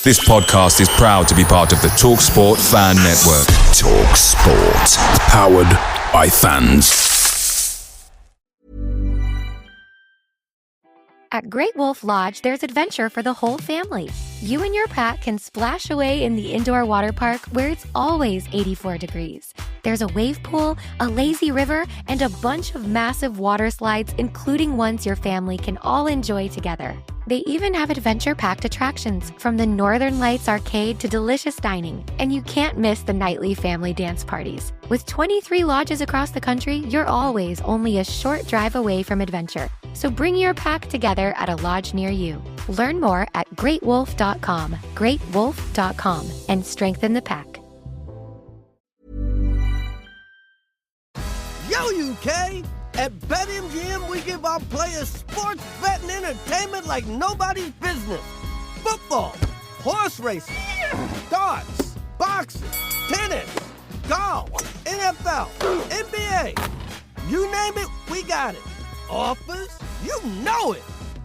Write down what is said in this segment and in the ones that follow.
This podcast is proud to be part of the TalkSport Fan Network. TalkSport. Powered by fans. At Great Wolf Lodge, there's adventure for the whole family. You and your pack can splash away in the indoor water park where it's always 84 degrees. There's a wave pool, a lazy river, and a bunch of massive water slides, including ones your family can all enjoy together. They even have adventure-packed attractions, from the Northern Lights arcade to delicious dining, and you can't miss the nightly family dance parties. With 23 lodges across the country, you're always only a short drive away from adventure. So bring your pack together at a lodge near you. Learn more at greatwolf.com, greatwolf.com, and strengthen the pack. Yo, UK! At BetMGM, we give our players sports betting entertainment like nobody's business. Football, horse racing, darts, boxing, tennis, golf, NFL, NBA. You name it, we got it. Offers? You know it.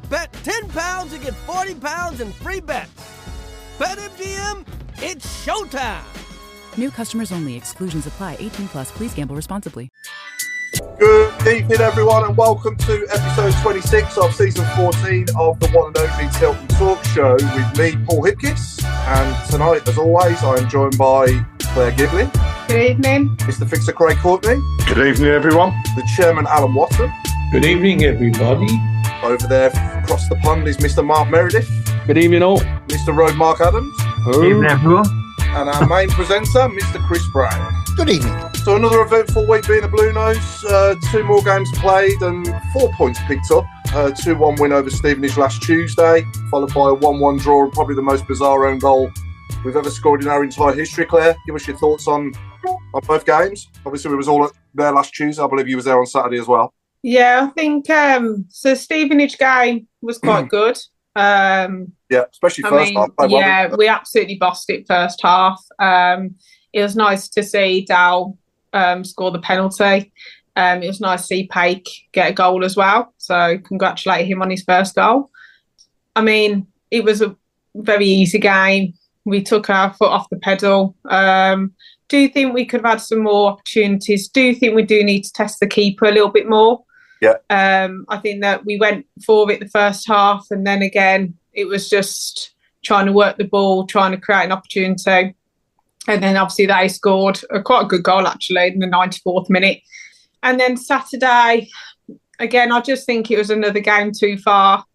Bet £10 and get £40 in free bets. BetMGM, it's showtime. New customers only. Exclusions apply. 18 plus. Please gamble responsibly. Good evening, everyone, and welcome to episode 26 of season 14 of the one and only Tilton Talk Show with me, Paul Hipkiss. And tonight, as always, I am joined by Claire Giblin. Good evening. Mr. Fixer Craig Courtney. Good evening, everyone. The Chairman, Alan Watton. Good evening, everybody. Over there, across the pond, is Mr. Mark Meredith. Good evening, all. Mr. Road Mark Adams. Good evening, everyone. And our main presenter, Mr. Chris Browne. Good evening. So another eventful week being a Blue Nose. 2 more games played and 4 points picked up. 2-1 win over Stevenage last Tuesday, followed by a 1-1 draw and probably the most bizarre own goal we've ever scored in our entire history. Claire, give us your thoughts on both games. Obviously, we was all there last Tuesday. I believe you was there on Saturday as well. Yeah, I think so. Stevenage game was quite good. Yeah, especially first half. Yeah, we absolutely bossed it first half. It was nice to see Dow score the penalty. It was nice to see Paik get a goal as well. So congratulate him on his first goal. I mean, it was a very easy game. We took our foot off the pedal. Do you think we could have had some more opportunities? Do you think we do need to test the keeper a little bit more? Yeah. I think that we went for it the first half, and then again, it was just trying to work the ball, trying to create an opportunity. And then obviously they scored quite a good goal actually in the 94th minute. And then Saturday, again, I just think it was another game too far.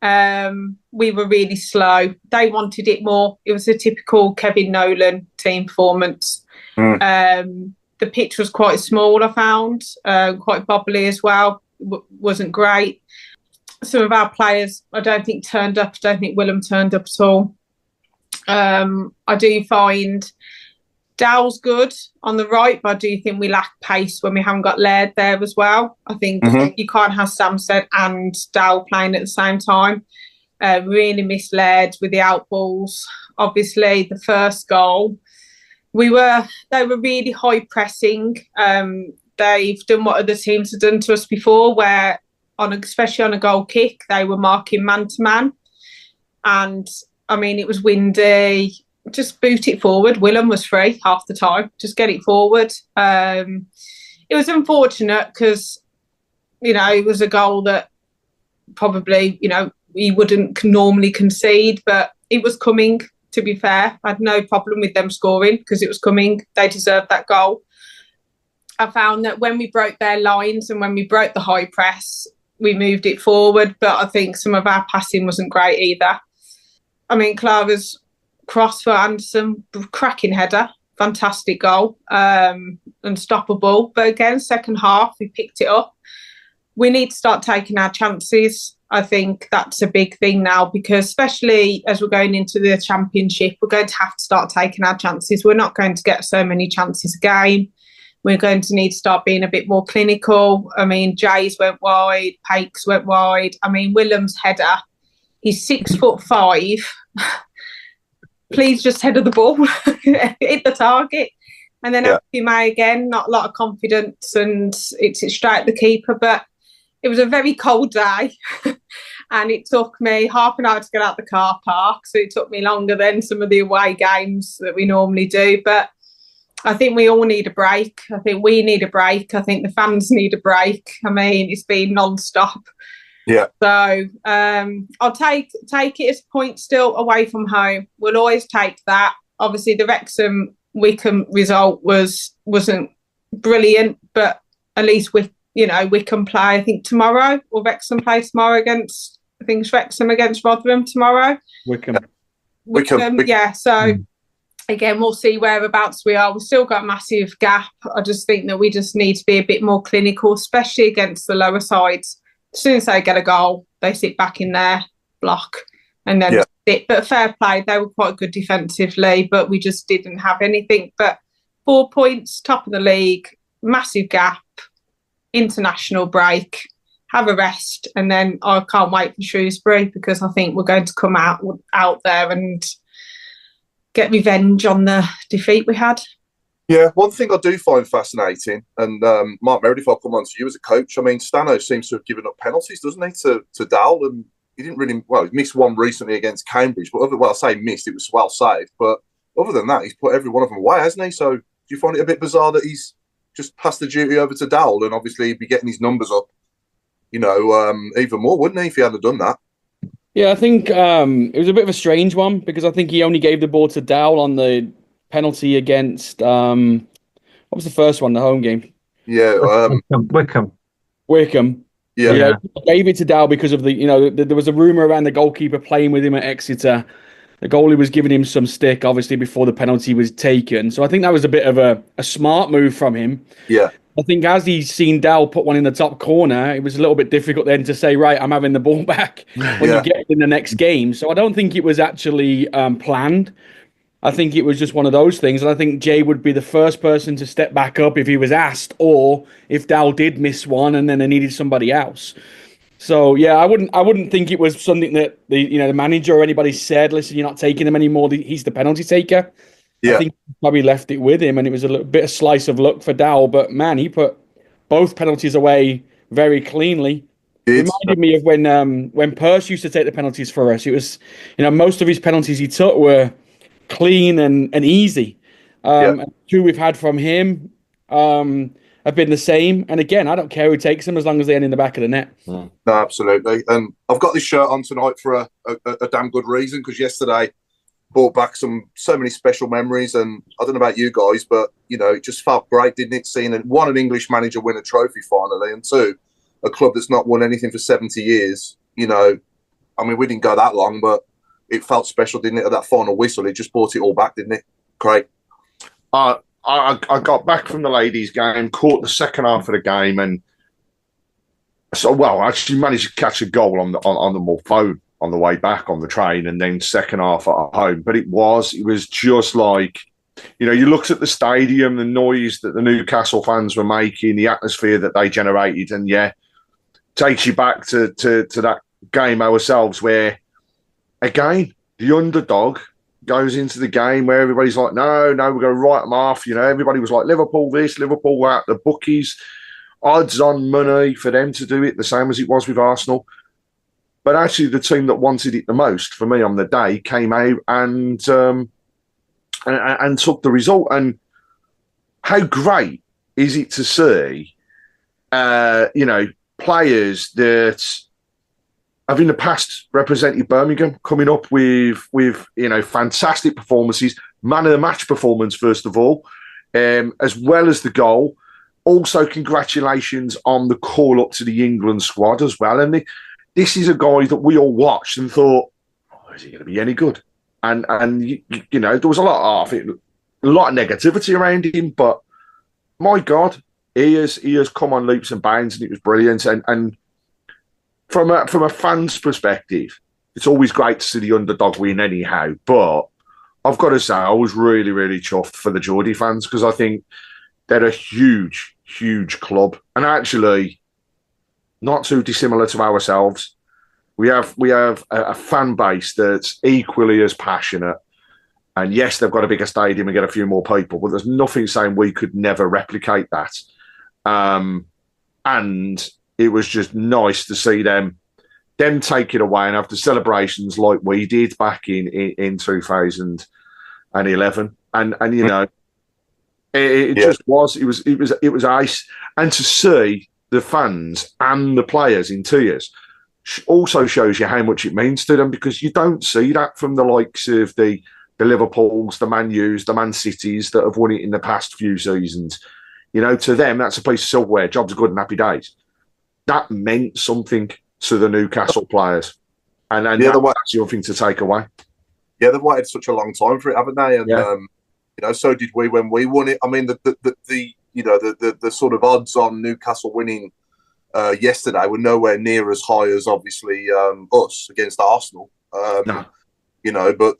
We were really slow. They wanted it more. It was a typical Kevin Nolan team performance. The pitch was quite small, I found, quite bubbly as well. Wasn't great. Some of our players, I don't think turned up. I don't think Willem turned up at all. I do find Dow's good on the right, but I do think we lack pace when we haven't got Laird there as well. I think you can't have Samsted and Dow playing at the same time. Really missed Laird with the outballs. Obviously, the first goal, they were really high pressing. They've done what other teams have done to us before, where especially on a goal kick, they were marking man to man. And I mean, it was windy. Just boot it forward. Willem was free half the time. Just get it forward. It was unfortunate because, it was a goal that probably, we wouldn't normally concede, but it was coming, to be fair. I had no problem with them scoring because it was coming. They deserved that goal. I found that when we broke their lines and when we broke the high press, we moved it forward, but I think some of our passing wasn't great either. I mean, Clara's cross for Anderson, cracking header, fantastic goal, unstoppable. But again, second half, we picked it up. We need to start taking our chances. I think that's a big thing now because especially as we're going into the championship, we're going to have to start taking our chances. We're not going to get so many chances a game. We're going to need to start being a bit more clinical. I mean, Jay's went wide, Paik's went wide. I mean, Willem's header, he's 6'5". Please just header the ball, hit the target. And then May again, not a lot of confidence and it's straight at the keeper. But it was a very cold day and it took me half an hour to get out the car park. So it took me longer than some of the away games that we normally do. But I think we all need a break. I think we need a break. I think the fans need a break. I mean, it's been non-stop. Yeah. So I'll take it as a point still away from home. We'll always take that. Obviously, the Wrexham-Wycombe result wasn't brilliant, but at least Wycombe play, I think, tomorrow, or Wrexham play tomorrow against, I think it's Wrexham against Rotherham tomorrow. Wycombe. Yeah. So again, we'll see whereabouts we are. We've still got a massive gap. I just think that we just need to be a bit more clinical, especially against the lower sides. As soon as they get a goal, they sit back in their block and then sit. But fair play, they were quite good defensively, but we just didn't have anything. But 4 points, top of the league, massive gap, international break, have a rest, and then I can't wait for Shrewsbury, because I think we're going to come out there and get revenge on the defeat we had. Yeah, one thing I do find fascinating, and Mark Meredith, I'll come on to you as a coach. I mean, Stano seems to have given up penalties, doesn't he, to Dowell? And he didn't really, he missed one recently against Cambridge, but I say missed, it was well saved. But other than that, he's put every one of them away, hasn't he? So do you find it a bit bizarre that he's just passed the duty over to Dowell, and obviously he'd be getting his numbers up, even more, wouldn't he, if he hadn't done that? Yeah, I think it was a bit of a strange one, because I think he only gave the ball to Dowell on the penalty against what was the first one, the home game? Yeah, Wycombe. Yeah. Gave it to Dowell because of there was a rumour around the goalkeeper playing with him at Exeter. The goalie was giving him some stick, obviously, before the penalty was taken. So I think that was a bit of a smart move from him. Yeah. I think as he's seen Dowell put one in the top corner, it was a little bit difficult then to say, right, I'm having the ball back when you get it in the next game. So I don't think it was actually planned. I think it was just one of those things. And I think Jay would be the first person to step back up if he was asked, or if Dowell did miss one and then they needed somebody else. So, yeah, I wouldn't think it was something that the manager or anybody said, listen, you're not taking him anymore. He's the penalty taker. Yeah. I think he probably left it with him, and it was a little bit of slice of luck for Dowell. But, man, he put both penalties away very cleanly. It reminded me of when Pearce used to take the penalties for us. It was, most of his penalties he took were clean and easy. And two we've had from him have been the same. And again, I don't care who takes them as long as they end in the back of the net. No, absolutely. And I've got this shirt on tonight for a damn good reason, because yesterday brought back so many special memories. And I don't know about you guys, but, it just felt great, didn't it? Seeing one, an English manager win a trophy finally, and two, a club that's not won anything for 70 years. We didn't go that long, but it felt special, didn't it, at that final whistle? It just brought it all back, didn't it, Craig? I got back from the ladies' game, caught the second half of the game, and I actually managed to catch a goal on the phone on the way back on the train, and then second half at home. But it was just like, you looked at the stadium, the noise that the Newcastle fans were making, the atmosphere that they generated, and takes you back to that game ourselves where, again, the underdog goes into the game where everybody's like, no, we're going to write them off. Everybody was like, Liverpool this, Liverpool that. The bookies, odds on money for them to do it, the same as it was with Arsenal. But actually, the team that wanted it the most for me on the day came out and took the result. And how great is it to see, players that have in the past represented Birmingham coming up with fantastic performances, man of the match performance first of all, as well as the goal. Also, congratulations on the call up to the England squad as well. And this is a guy that we all watched and thought, is he going to be any good? And there was a lot of negativity around him, but my God, he has come on leaps and bounds, and it was brilliant. And from a fan's perspective, it's always great to see the underdog win anyhow. But I've got to say, I was really, really chuffed for the Geordie fans, because I think they're a huge, huge club. And actually, not too dissimilar to ourselves. We have a fan base that's equally as passionate. And yes, they've got a bigger stadium and get a few more people, but there's nothing saying we could never replicate that. And it was just nice to see them them take it away and have the celebrations like we did back in 2011, and you know, it just was. It was ice, and to see the fans and the players in tears also shows you how much it means to them, because you don't see that from the likes of the Liverpools, the Man U's, the Man Cities that have won it in the past few seasons. You know, to them, that's a piece of silverware. Jobs are good and happy days. That meant something to the Newcastle players, and that's the other thing to take away. Yeah, they've waited such a long time for it, haven't they? And you know, so did we when we won it. I mean, the sort of odds on Newcastle winning yesterday were nowhere near as high as obviously us against Arsenal. No. You know, but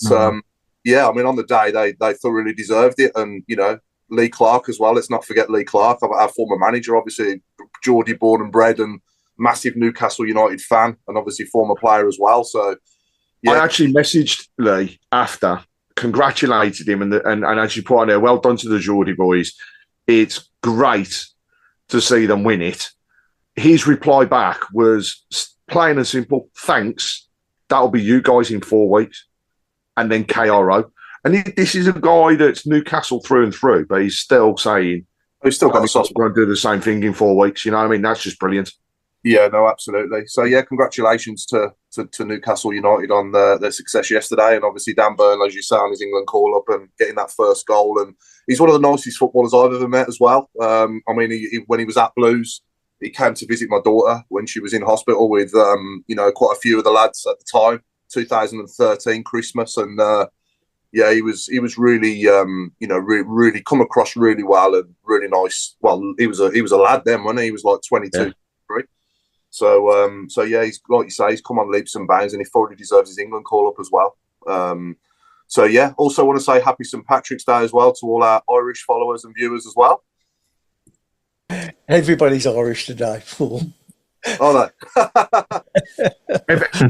yeah, I mean, on the day they thoroughly deserved it, and you know, Lee Clark as well. Let's not forget Lee Clark, our former manager, obviously Geordie born and bred, and massive Newcastle United fan, and obviously former player as well. So yeah. I actually messaged Lee after, congratulated him, and as you put on there, well done to the Geordie boys. It's great to see them win it. His reply back was plain and simple, thanks. That'll be you guys in 4 weeks. And then KRO. And this is a guy that's Newcastle through and through, but he's still saying, he's still got the sauce. We're going to do the same thing in 4 weeks. You know what I mean? That's just brilliant. Yeah, no, absolutely. So, yeah, congratulations to Newcastle United on their success yesterday. And obviously, Dan Burn, as you say, on his England call-up and getting that first goal. And he's one of the nicest footballers I've ever met as well. I mean, when he was at Blues, he came to visit my daughter when she was in hospital with, you know, quite a few of the lads at the time, 2013 Christmas. And, yeah, he was really, you know, really come across really well and really nice. Well, he was a lad then, wasn't he? He was like 22, 23. So yeah, he's, like you say, he's come on leaps and bounds, and he fully deserves his England call-up as well. So yeah, also want to say happy St. Patrick's Day as well to all our Irish followers and viewers as well. Everybody's Irish today, fool. Oh no.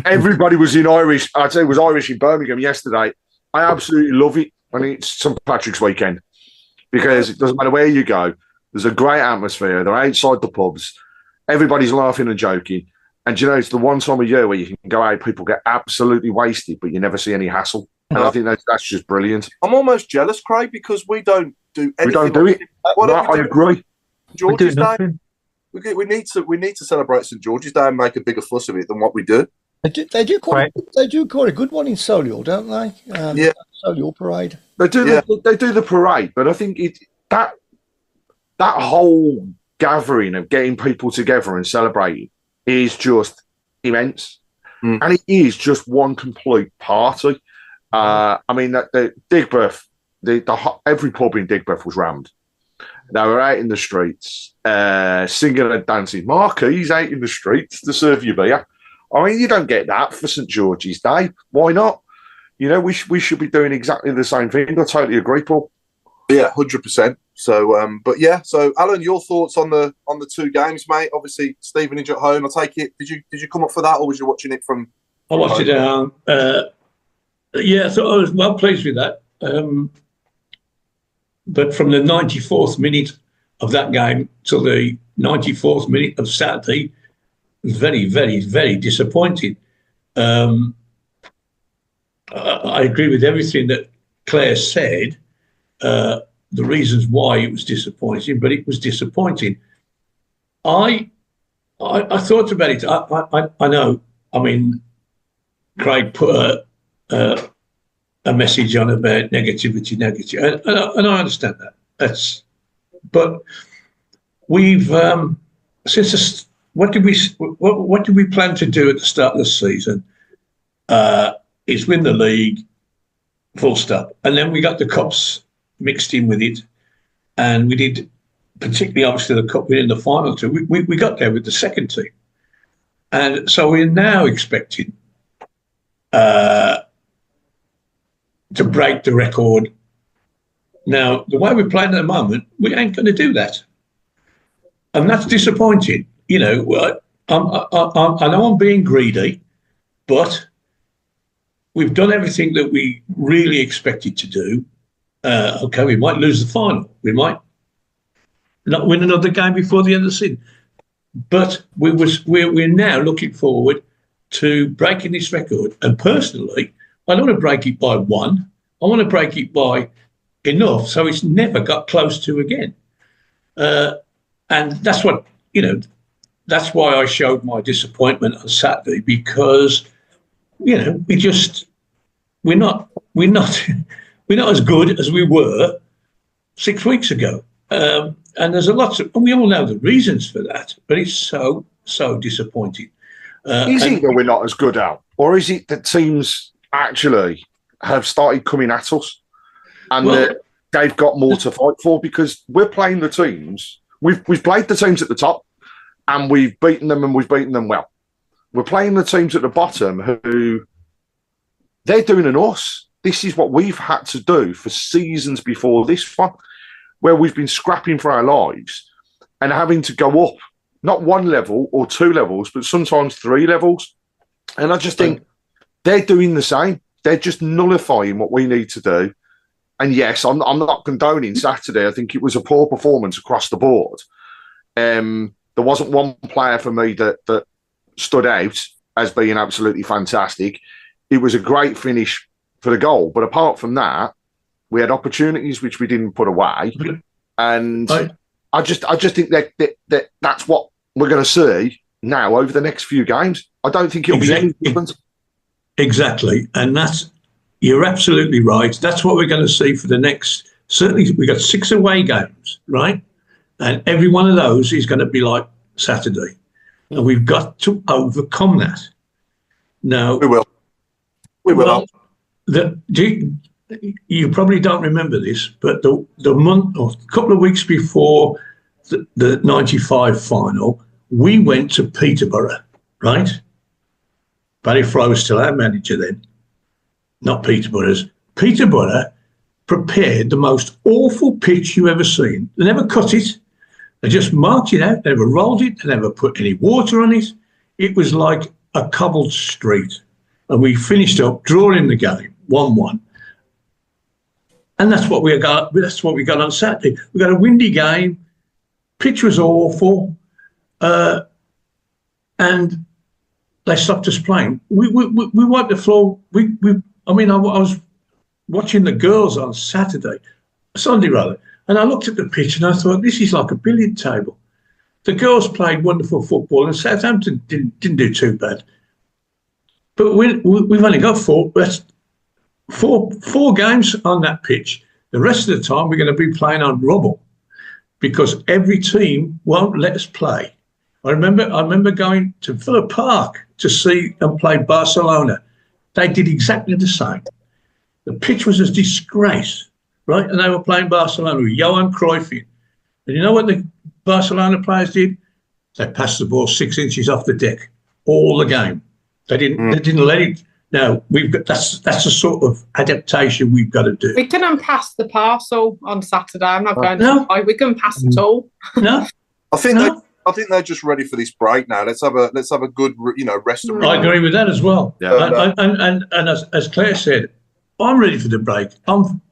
Everybody was in Irish. I'd say it was Irish in Birmingham yesterday. I absolutely love it when it's St. Patrick's weekend, because it doesn't matter where you go. There's a great atmosphere. They're outside the pubs. Everybody's laughing and joking. And, you know, it's the one time of year where you can go out, people get absolutely wasted, but you never see any hassle. And I think that's just brilliant. I'm almost jealous, Craig, because we don't do anything. We don't do it. I agree. George's Day. We need to celebrate St. George's Day and make a bigger fuss of it than what we do. They do quite a good one in Solihull, don't they? Yeah. Solihull parade. They do the parade, but I think that whole gathering of getting people together and celebrating is just immense, and it is just one complete party. I mean, the Digbeth, every pub in Digbeth was rammed. They were out in the streets, singing and dancing. Marquees out in the streets to serve you beer. I mean, you don't get that for St. George's Day. Why not? You know, we should be doing exactly the same thing. I totally agree, Paul. Yeah, 100%. So, but yeah. So, Alan, your thoughts on the 2 games, mate? Obviously, Stevenage at home. I take it. Did you come up for that, or was you watching it from? I watched it at home. Yeah, so I was well pleased with that. But from the 94th minute of that game till the 94th minute of Saturday, it was very, very, very disappointing. I agree with everything that Claire said. The reasons why it was disappointing, but it was disappointing. I thought about it. I know. I mean, Craig put a message on about negativity, and I understand that. But we've what did we plan to do at the start of the season? Is win the league, full stop, and then we got the cups mixed in with it, and we did, particularly obviously the cup winning the final 2. We got there with the second team, and so we're now expecting to break the record. Now, the way we're playing at the moment, we ain't going to do that, and that's disappointing. You know, I know I'm being greedy, but we've done everything that we really expected to do. Okay, we might lose the final. We might not win another game before the end of the season. But we're now looking forward to breaking this record. And personally, I don't want to break it by 1. I want to break it by enough so it's never got close to again. And that's what, that's why I showed my disappointment on Saturday, because, we're not as good as we were 6 weeks ago. And there's and we all know the reasons for that, but it's so disappointing. Is it that we're not as good out? Or is it that teams actually have started coming at us and that they've got more to fight for? Because we're playing the teams. We've played the teams at the top and we've beaten them, and we've beaten them well. We're playing the teams at the bottom who they're doing an us. This is what we've had to do for seasons before this one, where we've been scrapping for our lives and having to go up, not 1 level or 2 levels, but sometimes 3 levels. And I just think they're doing the same. They're just nullifying what we need to do. And yes, I'm not condoning Saturday. I think it was a poor performance across the board. There wasn't one player for me that stood out as being absolutely fantastic. It was a great finish for the goal. But apart from that, we had opportunities which we didn't put away. And I just think that that's what we're going to see now over the next few games. I don't think it'll be any different. Exactly. And you're absolutely right. That's what we're going to see for the next, certainly we've got 6 away games, right? And every one of those is going to be like Saturday. And we've got to overcome that. Now, we will. Well, you probably don't remember this, but the month or a couple of weeks before the 95 final, we went to Peterborough, right? Barry Fry was still our manager then, not Peterborough's. Peterborough prepared the most awful pitch you ever seen. They never cut it. They just marked it out. They never rolled it. They never put any water on it. It was like a cobbled street. And we finished up drawing the game 1-1. And that's what we got. That's what we got on Saturday. We got a windy game. Pitch was awful, and they stopped us playing. We wiped the floor. I was watching the girls on Sunday rather, and I looked at the pitch and I thought, this is like a billiard table. The girls played wonderful football, and Southampton didn't do too bad. But we've only got four games on that pitch. The rest of the time, we're going to be playing on rubble because every team won't let us play. I remember going to Villa Park to see and play Barcelona. They did exactly the same. The pitch was a disgrace, right? And they were playing Barcelona with Johan Cruyff in. And you know what the Barcelona players did? They passed the ball 6 inches off the deck all the game. They didn't let it. Now that's the sort of adaptation we've got to do. We couldn't pass the parcel on Saturday. I'm not going to lie. We couldn't pass at all. No, I think they're just ready for this break now. Let's have a good rest of. I agree with that as well. Yeah. And as Claire said, I'm ready for the break. I'm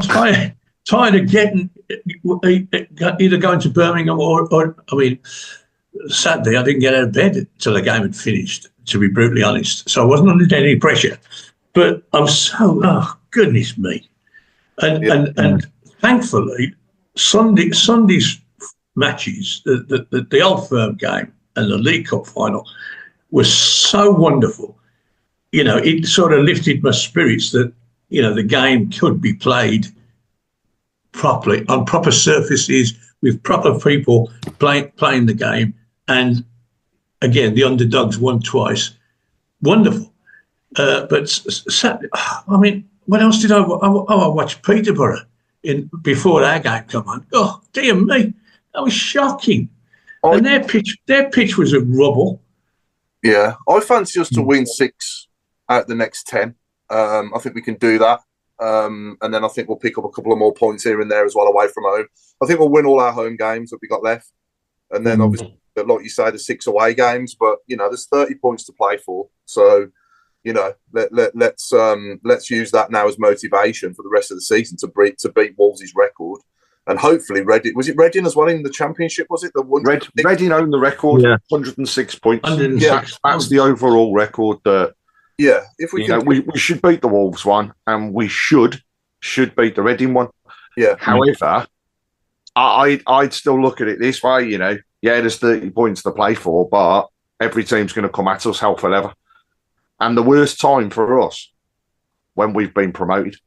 tired of getting either going to Birmingham or Saturday I didn't get out of bed until the game had finished, to be brutally honest. So I wasn't under any pressure. But I was so, goodness me. And thankfully, Sunday's matches, the Old Firm game and the League Cup final was so wonderful. It sort of lifted my spirits that, the game could be played properly on proper surfaces with proper people playing the game. And again, the underdogs won twice. Wonderful. But Saturday, what else did I watched Peterborough before our game come on. Oh, dear me. That was shocking. And their pitch was a rubble. Yeah. I fancy us to win 6 out the next 10. I think we can do that. And then I think we'll pick up a couple of more points here and there as well away from home. I think we'll win all our home games that we got left. And then obviously, like you say, the 6 away games. But, there's 30 points to play for. So, let's use that now as motivation for the rest of the season to beat Wolves' record. And hopefully Reading, was it Reading as well in the Championship, was it? Reading owned the record, 106 points. 106. That's the overall record that if we we should beat the Wolves one, and we should beat the Reading one. Yeah. However, I'd still look at it this way, there's 30 points to play for, but every team's going to come at us hell for leather. And the worst time for us when we've been promoted.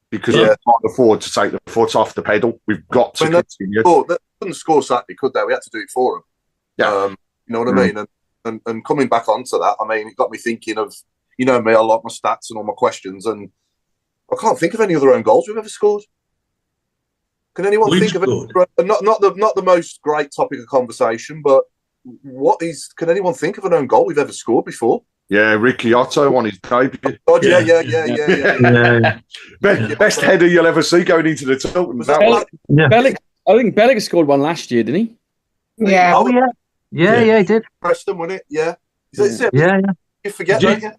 Because we can't afford to take the foot off the pedal. We've got to continue. They couldn't score Saturday, could they? We had to do it for them. Yeah. You know what I mean? And coming back onto that, I mean, it got me thinking of, me, I like my stats and all my questions, and I can't think of any other own goals we've ever scored. Can anyone think of it? Not the most great topic of conversation, but can anyone think of an own goal we've ever scored before? Yeah, Ricky Otto on his debut. Oh, yeah. Best header you'll ever see going into the Tilton. I think Bellick scored one last year, didn't he? Yeah. Oh, yeah. Yeah, he did. Preston, wasn't it? Yeah. You forget, don't you?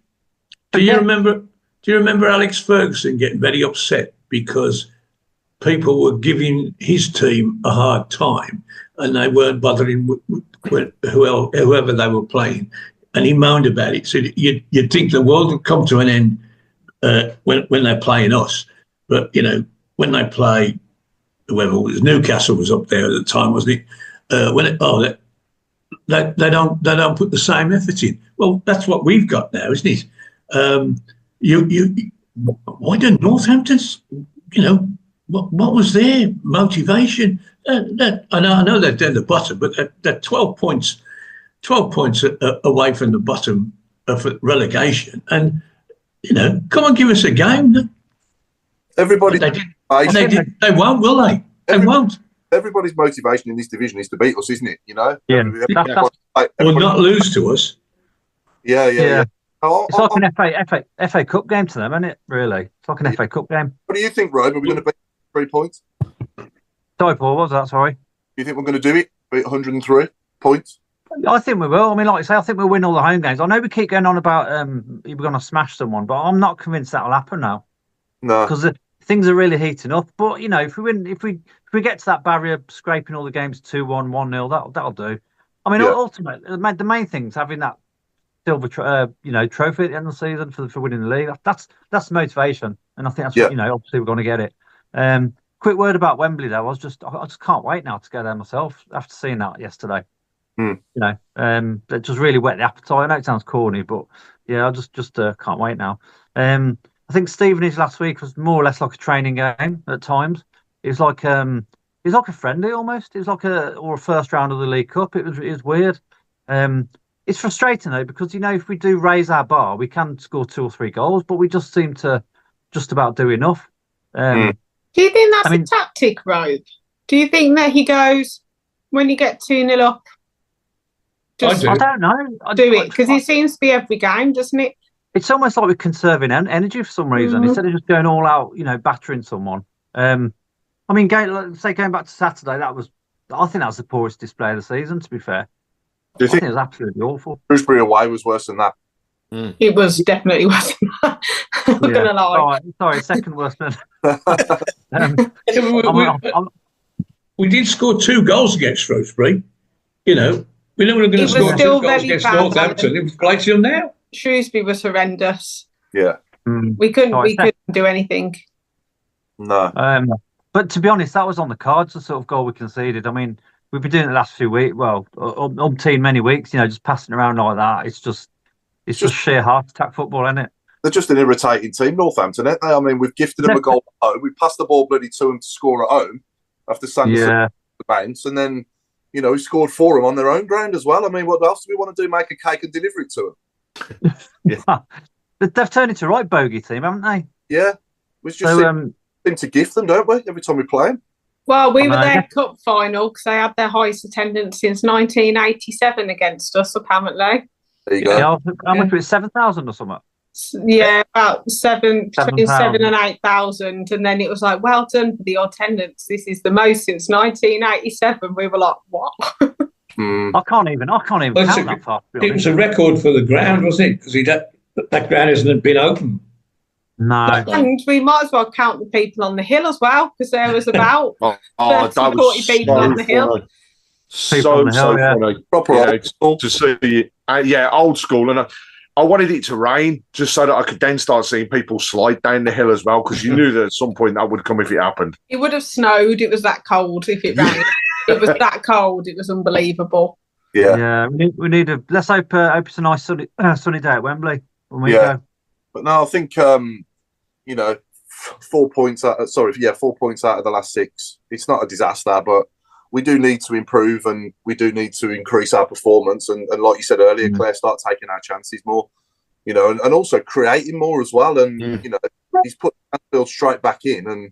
Do you remember Alex Ferguson getting very upset because people were giving his team a hard time and they weren't bothering whoever they were playing? And he moaned about it. So you'd think the world would come to an end when they're playing us. But, when they play whoever it was, Newcastle was up there at the time, wasn't it? They don't put the same effort in. Well, that's what we've got now, isn't it? Why don't Northamptons, what was their motivation? I know they're down the bottom, but they're 12 points away from the bottom of relegation, and come on, give us a game. Everybody, they won't, will they? They won't. Everybody's motivation in this division is to beat us, isn't it? Yeah. Or not lose to us. Yeah. It's like an FA Cup game to them, isn't it? Really, it's like an FA Cup game. What do you think, Rob? Are we going to beat 3 points? Sorry, Paul. What was that? Sorry. Do you think we're going to do it? Beat 103 points? I think we will. I mean, like you say, I think we'll win all the home games. I know we keep going on about we're going to smash someone, but I'm not convinced that'll happen now. No, because things are really heating up. But if we win, if we get to that barrier, scraping all the games 2-1, 1-0, that'll do. I mean, ultimately, the main thing is having that silver, trophy at the end of the season for winning the league. That's the motivation, and I think that's obviously we're going to get it. Quick word about Wembley though. I just can't wait now to go there myself after seeing that yesterday. That just really whet the appetite. I know it sounds corny, but yeah, I just can't wait now. I think Stevenage last week was more or less like a training game at times. It was like a friendly almost. It was like a first round of the League Cup. It was weird. It's frustrating though because if we do raise our bar, we can score 2 or 3 goals, but we just seem to just about do enough. Do you think that's a tactic, Robe? Do you think that he goes when you get 2-0 up? I don't know. Do it because it seems to be every game, doesn't it? It's almost like we're conserving energy for some reason instead of just going all out, battering someone. I mean, going back to Saturday, I think that was the poorest display of the season. To be fair, do you think it was absolutely awful? Shrewsbury away was worse than that. It was definitely worse than that. I'm not gonna lie. Sorry, second worst than. We did score 2 goals against Shrewsbury. We know we're going to score 2 goals against Northampton. It was played till now. Shrewsbury was horrendous. Yeah, we couldn't do anything. No. But to be honest, that was on the cards. The sort of goal we conceded. I mean, we've been doing it the last few weeks. Well, many weeks. Just passing around like that. It's just sheer heart attack football, isn't it? They're just an irritating team, Northampton, aren't they? I mean, we've gifted them a goal at home. We passed the ball bloody to them to score at home after Sanderson the bounce, and then we scored 4 them on their own ground as well. I mean, what else do we want to do? Make a cake and deliver it to them? They've turned into a right bogey team, haven't they? Yeah, we just seem to gift them, don't we? Every time we play them. Well, we were their cup final because they had their highest attendance since 1987 against us, apparently. There you go. Yeah, how much was it? 7,000 or something? Yeah, about between 7,000 and 8,000, and then it was like, well done for the attendance. This is the most since 1987. We were like, what? I can't even count that far. It was a record for the ground, wasn't it? Because that ground hasn't been open No. And we might as well count the people on the hill as well, because there was about 30, that 40 was people on the hill. funny. So funny. Proper old school. To see, old school. And I wanted it to rain just so that I could then start seeing people slide down the hill as well, because you knew that at some point that would come if it happened. It would have snowed. It was that cold if it rained. It was that cold. It was unbelievable. Yeah. We need a. Let's hope it's a nice sunny day at Wembley when we go. But no, I think 4 points out. 4 points out of the last 6. It's not a disaster, but we do need to improve and we do need to increase our performance. And like you said earlier, Claire, start taking our chances more, and also creating more as well. And, he's put Mansfield straight back in and,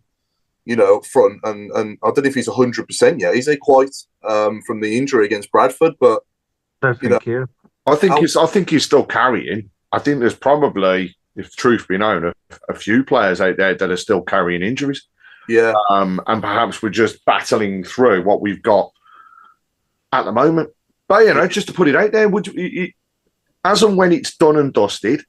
up front. And I don't know if he's 100% yet. Is he quite from the injury against Bradford? But, I think he's still carrying. I think there's probably, if truth be known, a few players out there that are still carrying injuries. Yeah. And perhaps we're just battling through what we've got at the moment. But, just to put it out there, as and when it's done and dusted,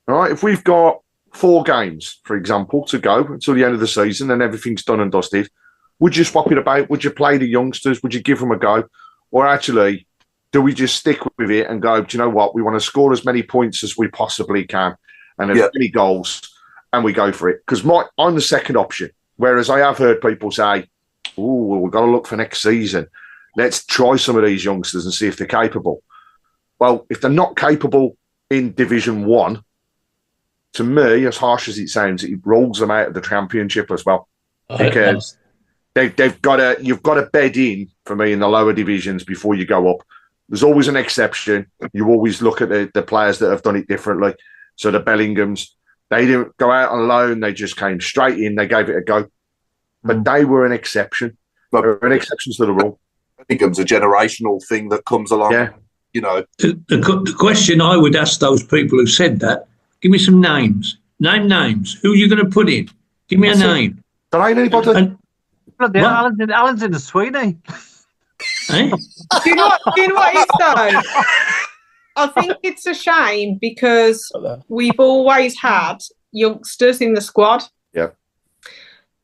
all right, if we've got 4 games, for example, to go until the end of the season and everything's done and dusted, would you swap it about? Would you play the youngsters? Would you give them a go? Or actually, do we just stick with it and go, do you know what? We want to score as many points as we possibly can and as many goals, and we go for it. Because I'm the second option. Whereas I have heard people say, we've got to look for next season. Let's try some of these youngsters and see if they're capable. Well, if they're not capable in Division 1, to me, as harsh as it sounds, it rolls them out of the Championship as well. Because you've got to bed in, for me, in the lower divisions before you go up. There's always an exception. You always look at the players that have done it differently. So the Bellinghams, they didn't go out on loan. They just came straight in. They gave it a go. But they were an exception. They were an exception to the rule. Bellingham's a generational thing that comes along. Yeah. The question I would ask those people who said that, give me some names. Name names. Who are you going to put in? Give me a name. There ain't anybody. Alan's in the Sweeney. Eh? Do you know what is though? I think it's a shame because we've always had youngsters in the squad. Yeah.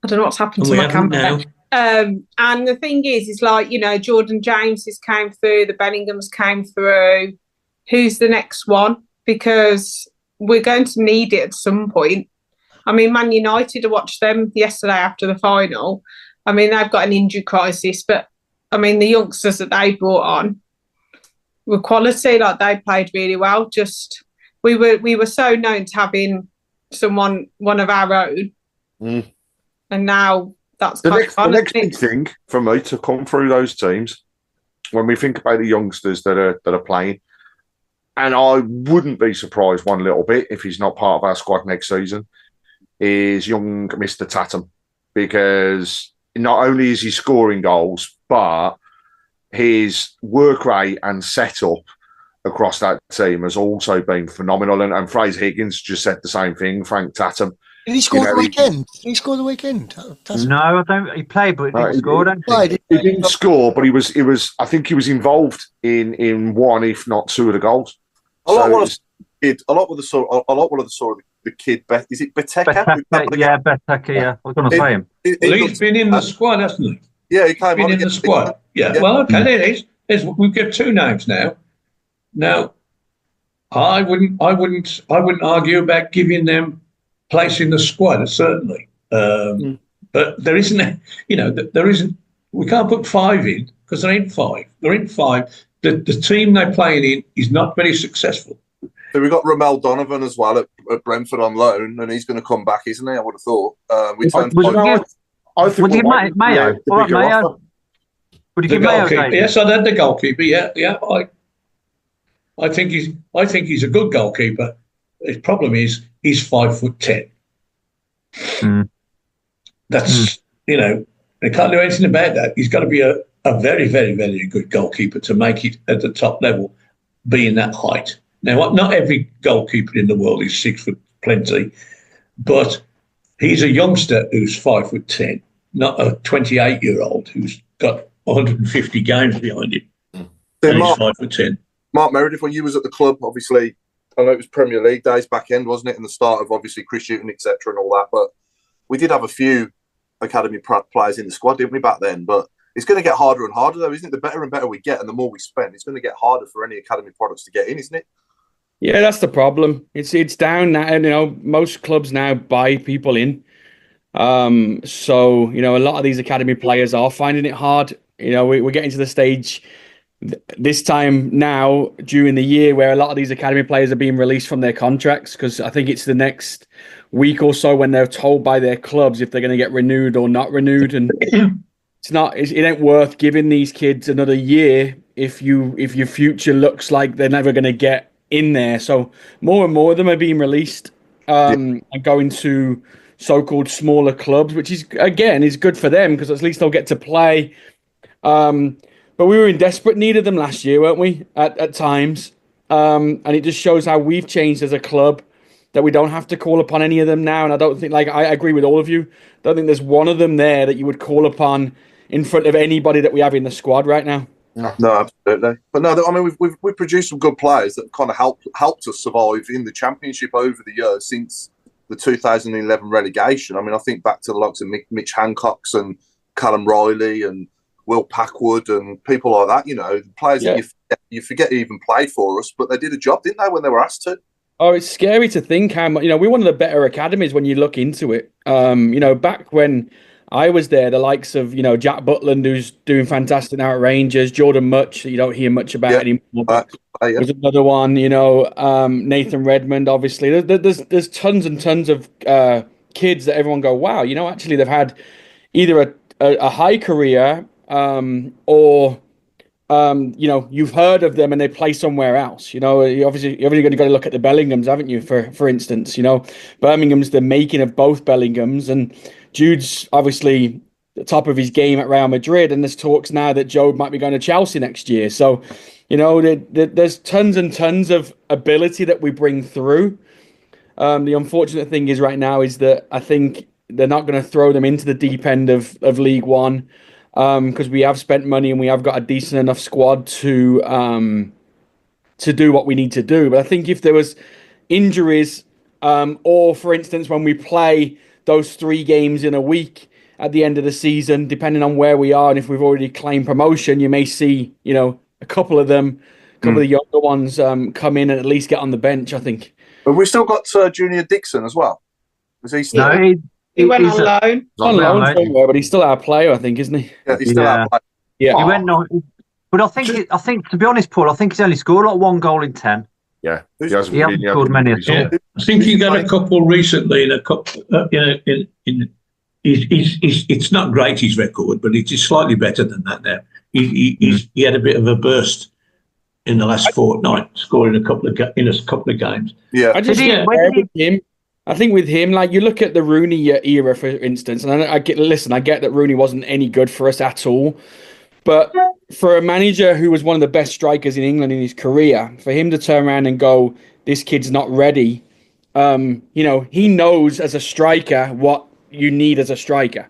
I don't know what's happened to my camera. And the thing is like, Jordan James came through, the Bellinghams came through. Who's the next one? Because we're going to need it at some point. I mean, Man United, I watched them yesterday after the final. I mean, they've got an injury crisis, but I mean, the youngsters that they brought on were quality. Like, they played really well. Just we were so known to having one of our own, and now that's the next big thing for me to come through those teams when we think about the youngsters that are playing. And I wouldn't be surprised one little bit if he's not part of our squad next season, is young Mr. Tatum, because not only is he scoring goals, but his work rate and setup across that team has also been phenomenal. And Fraser Higgins just said the same thing, Frank Tatum. Did he score the weekend? Did he score the weekend? No, I don't. He played, but he didn't score. He didn't score, but he was. I think he was involved in one, if not 2 of the goals. I like what I saw of the kid. Is it Beteka? Yeah, Beteka. Yeah, I was going to say him. He's been in the squad, hasn't he? Yeah, he came in the squad. Yeah. Well, okay, there it is. We've got 2 names now. Now, I wouldn't argue about giving them place in the squad, certainly. But there isn't, we can't put 5 in because there ain't 5. There ain't 5. The team they're playing in is not very successful. So we've got Ramel Donovan as well at Brentford on loan, and he's going to come back, isn't he? I would have thought. Would you give Mayo? Would you give Mayo? Yes, I'd add the goalkeeper. Yeah. I think he's a good goalkeeper. His problem is he's 5'10". That's they can't do anything about that. He's got to be a very, very, very good goalkeeper to make it at the top level, being that height. Now, not every goalkeeper in the world is 6 foot plenty, but he's a youngster who's 5'10", not a 28-year-old who's got 150 games behind him. And he's 5'10". Mark Meredith, when you was at the club, obviously I know it was Premier League days back end, wasn't it? And the start of obviously Chris Hughton, etc., and all that. But we did have a few academy players in the squad, didn't we, back then? But it's going to get harder and harder, though, isn't it? The better and better we get, and the more we spend, it's going to get harder for any academy products to get in, isn't it? Yeah, that's the problem. It's down now, and most clubs now buy people in. So a lot of these academy players are finding it hard. We're getting to the stage this time now during the year where a lot of these academy players are being released from their contracts, because I think it's the next week or so when they're told by their clubs if they're going to get renewed or not renewed, and it ain't worth giving these kids another year if your future looks like they're never going to get in there. So more and more of them are being released and going to so-called smaller clubs, which is good for them because at least they'll get to play. But we were in desperate need of them last year, weren't we? At times, and it just shows how we've changed as a club, that we don't have to call upon any of them now. And I don't think, I agree with all of you. I don't think there's one of them there that you would call upon in front of anybody that we have in the squad right now. No, absolutely. But no, I mean, we've produced some good players that kind of helped us survive in the Championship over the years since the 2011 relegation. I mean, I think back to the likes of Mitch Hancocks and Callum Riley and Will Packwood and people like that, players that you forget even played for us, but they did a job, didn't they, when they were asked to? Oh, it's scary to think how much, we're one of the better academies when you look into it. Back when I was there, the likes of, Jack Butland, who's doing fantastic now at Rangers, Jordan Much, that you don't hear much about anymore. There's another one, Nathan Redmond, obviously. There's tons and tons of kids that everyone go, wow, actually they've had either a high career or you've heard of them and they play somewhere else. You're obviously going to go to look at the Bellinghams, haven't you? For instance, Birmingham's the making of both Bellinghams, and Jude's obviously the top of his game at Real Madrid, and there's talks now that Joe might be going to Chelsea next year. So, there's tons and tons of ability that we bring through. The unfortunate thing is right now is that I think they're not going to throw them into the deep end of League One. Because we have spent money and we have got a decent enough squad to do what we need to do. But I think if there was injuries, or for instance, when we play those 3 games in a week at the end of the season, depending on where we are and if we've already claimed promotion, you may see, a couple of the younger ones come in and at least get on the bench, I think. But we've still got Junior Dixon as well. Is he still? No, he went on loan. On loan somewhere, but he's still our player, I think, isn't he? Yeah, he's still our player. Yeah, he went on. But I think to be honest, Paul, I think he's only scored like 1 goal in 10. Yeah, he hasn't scored many at all. Yeah. I think he got a couple recently in a couple. It's not great, his record, but it's slightly better than that now. He had a bit of a burst in the last fortnight, scoring a couple of games. Yeah, I just with him. I think with him, like you look at the Rooney era, for instance, and I get that Rooney wasn't any good for us at all. But for a manager who was one of the best strikers in England in his career, for him to turn around and go, this kid's not ready, he knows as a striker what you need as a striker.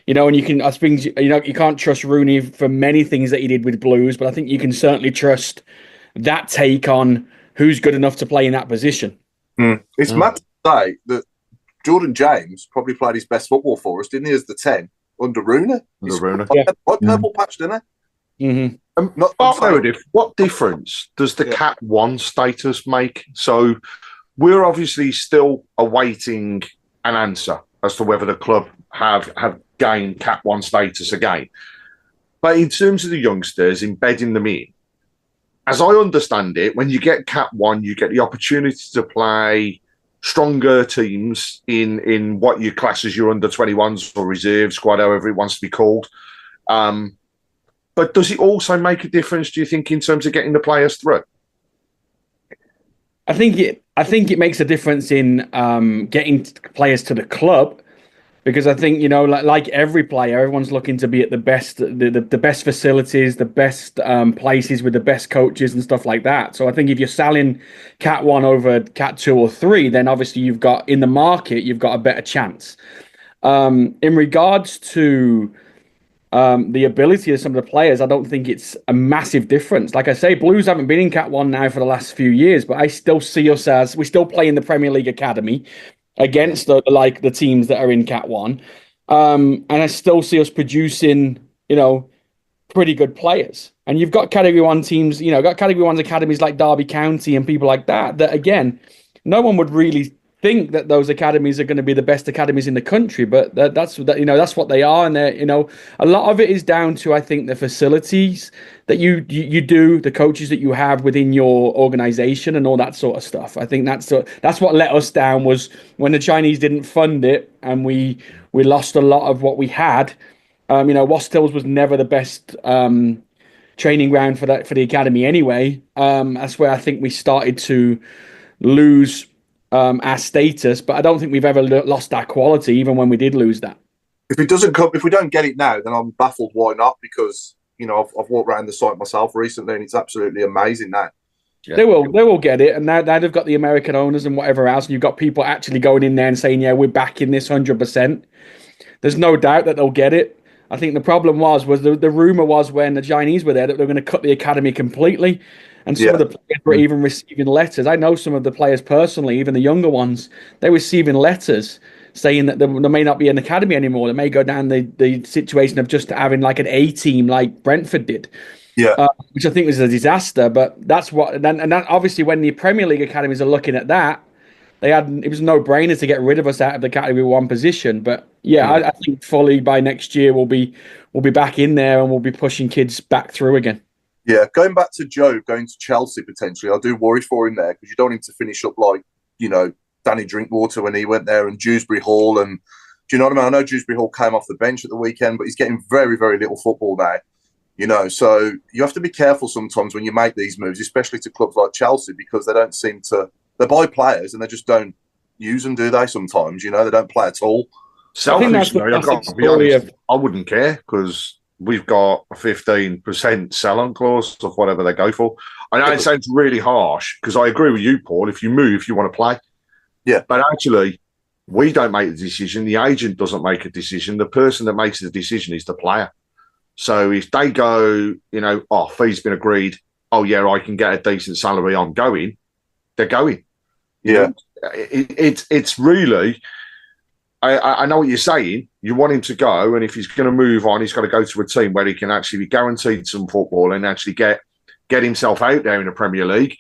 And you can't trust Rooney for many things that he did with Blues, but I think you can certainly trust that take on who's good enough to play in that position. It's mad to say that Jordan James probably played his best football for us, didn't he, as the 10 under Rooney? Purple patch, didn't he? Mm-hmm. Meredith, what difference does the Cat 1 status make? So we're obviously still awaiting an answer as to whether the club have gained Cat 1 status again. But in terms of the youngsters, embedding them in, as I understand it, when you get Cat 1, you get the opportunity to play stronger teams in what you class as your under-21s or reserve squad, however it wants to be called. But does it also make a difference, do you think, in terms of getting the players through? I think it makes a difference in getting players to the club, because I think, like every player, everyone's looking to be at the best, the best facilities, the best places with the best coaches and stuff like that. So I think if you're selling Cat 1 over Cat 2 or 3, then obviously you've got a better chance. In regards to the ability of some of the players, I don't think it's a massive difference. Like I say, Blues haven't been in Cat 1 now for the last few years, but I still see us as we still play in the Premier League Academy against the teams that are in Cat 1. And I still see us producing, pretty good players. And you've got Category 1 teams, got Category 1's academies like Derby County and people like that, again, no one would really think that those academies are going to be the best academies in the country, but that's what they are. And a lot of it is down to, I think, the facilities that you do, the coaches that you have within your organization and all that sort of stuff. I think that's what let us down, was when the Chinese didn't fund it and we lost a lot of what we had. Wast Hills was never the best training ground for the academy anyway. That's where I think we started to lose our status, but I don't think we've ever lost our quality, even when we did lose that. If we don't get it now, then I'm baffled why not, because I've walked around the site myself recently and it's absolutely amazing now. Yeah. They will get it, and now they've got the American owners and whatever else, and you've got people actually going in there and saying, yeah, we're backing this 100%. There's no doubt that they'll get it. I think the problem was the rumor was when the Chinese were there that they were going to cut the academy completely. And some of the players were even receiving letters. I know some of the players personally, even the younger ones, they're receiving letters saying that there may not be an academy anymore. They may go down the situation of just having like an A team like Brentford did. Yeah, which I think was a disaster. But that's what, and that obviously when the Premier League academies are looking at that, it was no brainer to get rid of us out of the Category 1 position. But I think fully by next year we'll be back in there and we'll be pushing kids back through again. Yeah, going back to Joe, going to Chelsea potentially, I do worry for him there, because you don't want him to finish up like, Danny Drinkwater when he went there, and Dewsbury Hall. And do you know what I mean? I know Dewsbury Hall came off the bench at the weekend, but he's getting very, very little football now. So you have to be careful sometimes when you make these moves, especially to clubs like Chelsea, because they don't seem to, they buy players and they just don't use them, do they? Sometimes, they don't play at all. Selfishly, I've got to be honest, I wouldn't care, because we've got a 15% sell-on clause of whatever they go for. I know it sounds really harsh, because I agree with you, Paul. If you move, you want to play. Yeah. But actually, we don't make the decision. The agent doesn't make a decision. The person that makes the decision is the player. So if they go, fee's been agreed, oh, yeah, I can get a decent salary, I'm going, they're going. Yeah. It's really... I know what you're saying. You want him to go, and if he's going to move on, he's got to go to a team where he can actually be guaranteed some football and actually get himself out there in the Premier League.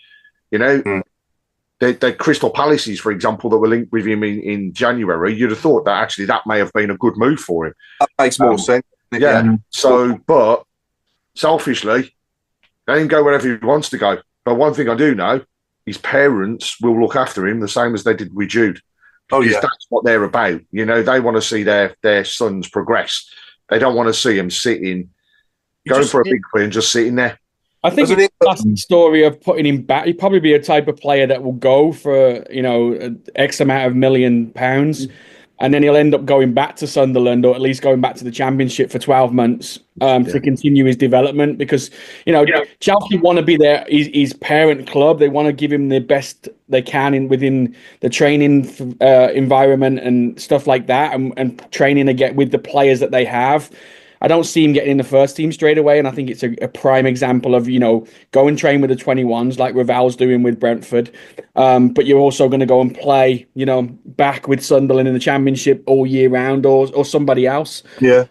The Crystal Palaces, for example, that were linked with him in January, you'd have thought that actually that may have been a good move for him. That makes more sense. Yeah. So, but selfishly, let him go wherever he wants to go. But one thing I do know, his parents will look after him the same as they did with Jude. Because that's what they're about. They want to see their sons progress. They don't want to see them going for a big play and just sitting there. I think it's a classic story of putting him back. He'd probably be a type of player that will go for, X amount of £1 million. And then he'll end up going back to Sunderland, or at least going back to the Championship for 12 months to continue his development. Because, Chelsea want to be his parent club. They want to give him the best they can within the training environment and stuff like that, and training again with the players that they have. I don't see him getting in the first team straight away, and I think it's a prime example of, go and train with the 21s like Raval's doing with Brentford, but you're also going to go and play, back with Sunderland in the Championship all year round, or somebody else. Yeah.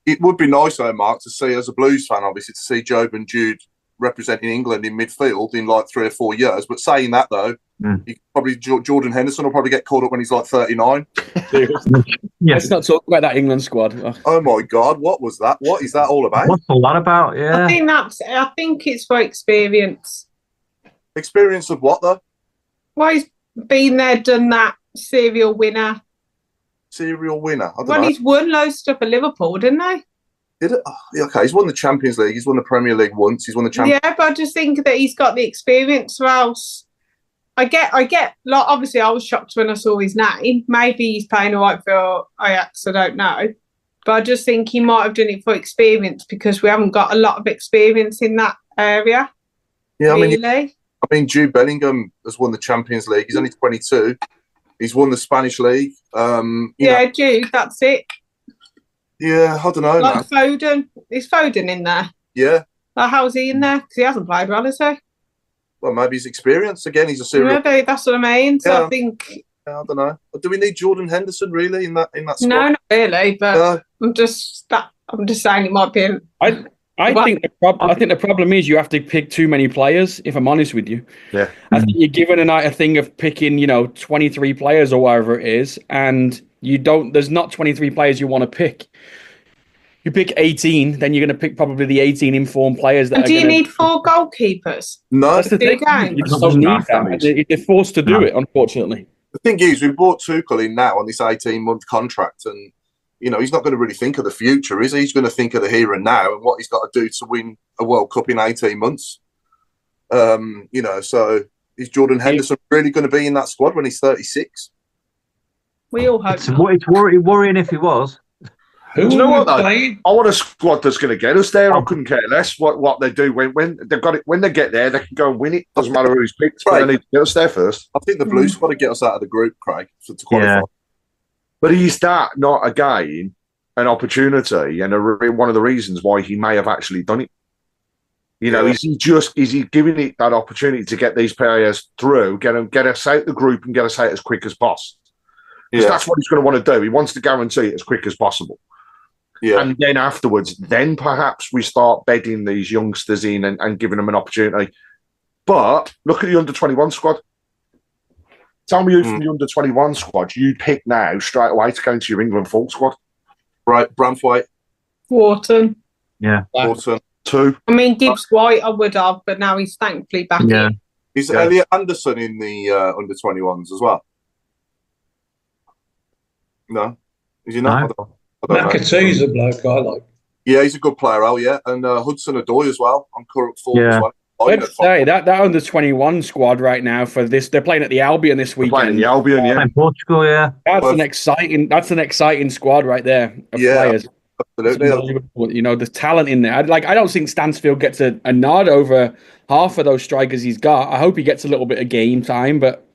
It would be nice, though, Mark, to see, as a Blues fan, obviously, to see Job and Jude representing England in midfield in like 3 or 4 years. But saying that, though, Jordan Henderson will probably get called up when he's like 39. Let's not talk about that England squad. Oh my God, what was that? What is that all about? What's all that about? Yeah, I think it's for experience. Experience of what, though? Well, he's been there, done that. Serial winner. Serial winner. I don't know. He's won loads of stuff at Liverpool, didn't he? Did it? Oh, okay, he's won the Champions League. He's won the Premier League once. He's won the Champions. Yeah, but I just think that he's got the experience. Or else, I get. Like, obviously, I was shocked when I saw his name. Maybe he's playing all right for Ajax. I don't know, but I just think he might have done it for experience, because we haven't got a lot of experience in that area. Yeah, really. I mean, Jude Bellingham has won the Champions League. He's only 22. He's won the Spanish League. Jude, that's it. Yeah, I don't know, Like man. Foden. Is Foden in there? Yeah. How's he in there? Because he hasn't played well, has he? Well, maybe he's experienced. Again, he's a serial. Maybe, that's what I mean. So Yeah. I think... I don't know. Do we need Jordan Henderson really in that squad? No, not really. But I'm just saying it might be. I think the problem is you have to pick too many players. If I'm honest with you, yeah, I think you're given a thing of picking 23 players or whatever it is, and you don't. There's not 23 players you want to pick. You pick 18, then you're going to pick probably the 18 informed players. Do you need 4 goalkeepers? No, that's the thing. You just don't need that. They're forced to do it, unfortunately. The thing is, we brought Tuchel in now on this 18-month contract, and he's not going to really think of the future, is he? He's going to think of the here and now and what he's got to do to win a World Cup in 18 months. So is Jordan Henderson really going to be in that squad when he's 36? We all hope. It's worrying if he was. Do you know what though? I want a squad that's going to get us there. I couldn't care less what they do when they've got it. When they get there, they can go and win it. Doesn't matter who's picked. But they need to get us there first. I think the Blues got to get us out of the group, Craig, to qualify. Yeah. But is that not again an opportunity and one of the reasons why he may have actually done it? Is he giving it that opportunity to get these players through, get us out the group and get us out as quick as possible? Because that's what he's going to want to do. He wants to guarantee it as quick as possible. Yeah. And then afterwards, then perhaps we start bedding these youngsters in and giving them an opportunity. But look at the under-21 squad. Tell me who from the under-21 squad you pick now straight away to go into your England full squad. Right, Browne, Watton. Yeah. Watton. 2. I mean, Gibbs White I would have, but now he's thankfully back in. Is Elliot Anderson in the under-21s as well? No? Is he not? No. McAtee's a bloke I like. Yeah, he's a good player, and Hudson-Odoi as well on current form as well. Let's say that under-21 squad right now for this, they're playing at the Albion this weekend. Playing the Albion, in Portugal, yeah. That's an exciting squad right there of players. Absolutely. The talent in there. I don't think Stansfield gets a nod over half of those strikers he's got. I hope he gets a little bit of game time, but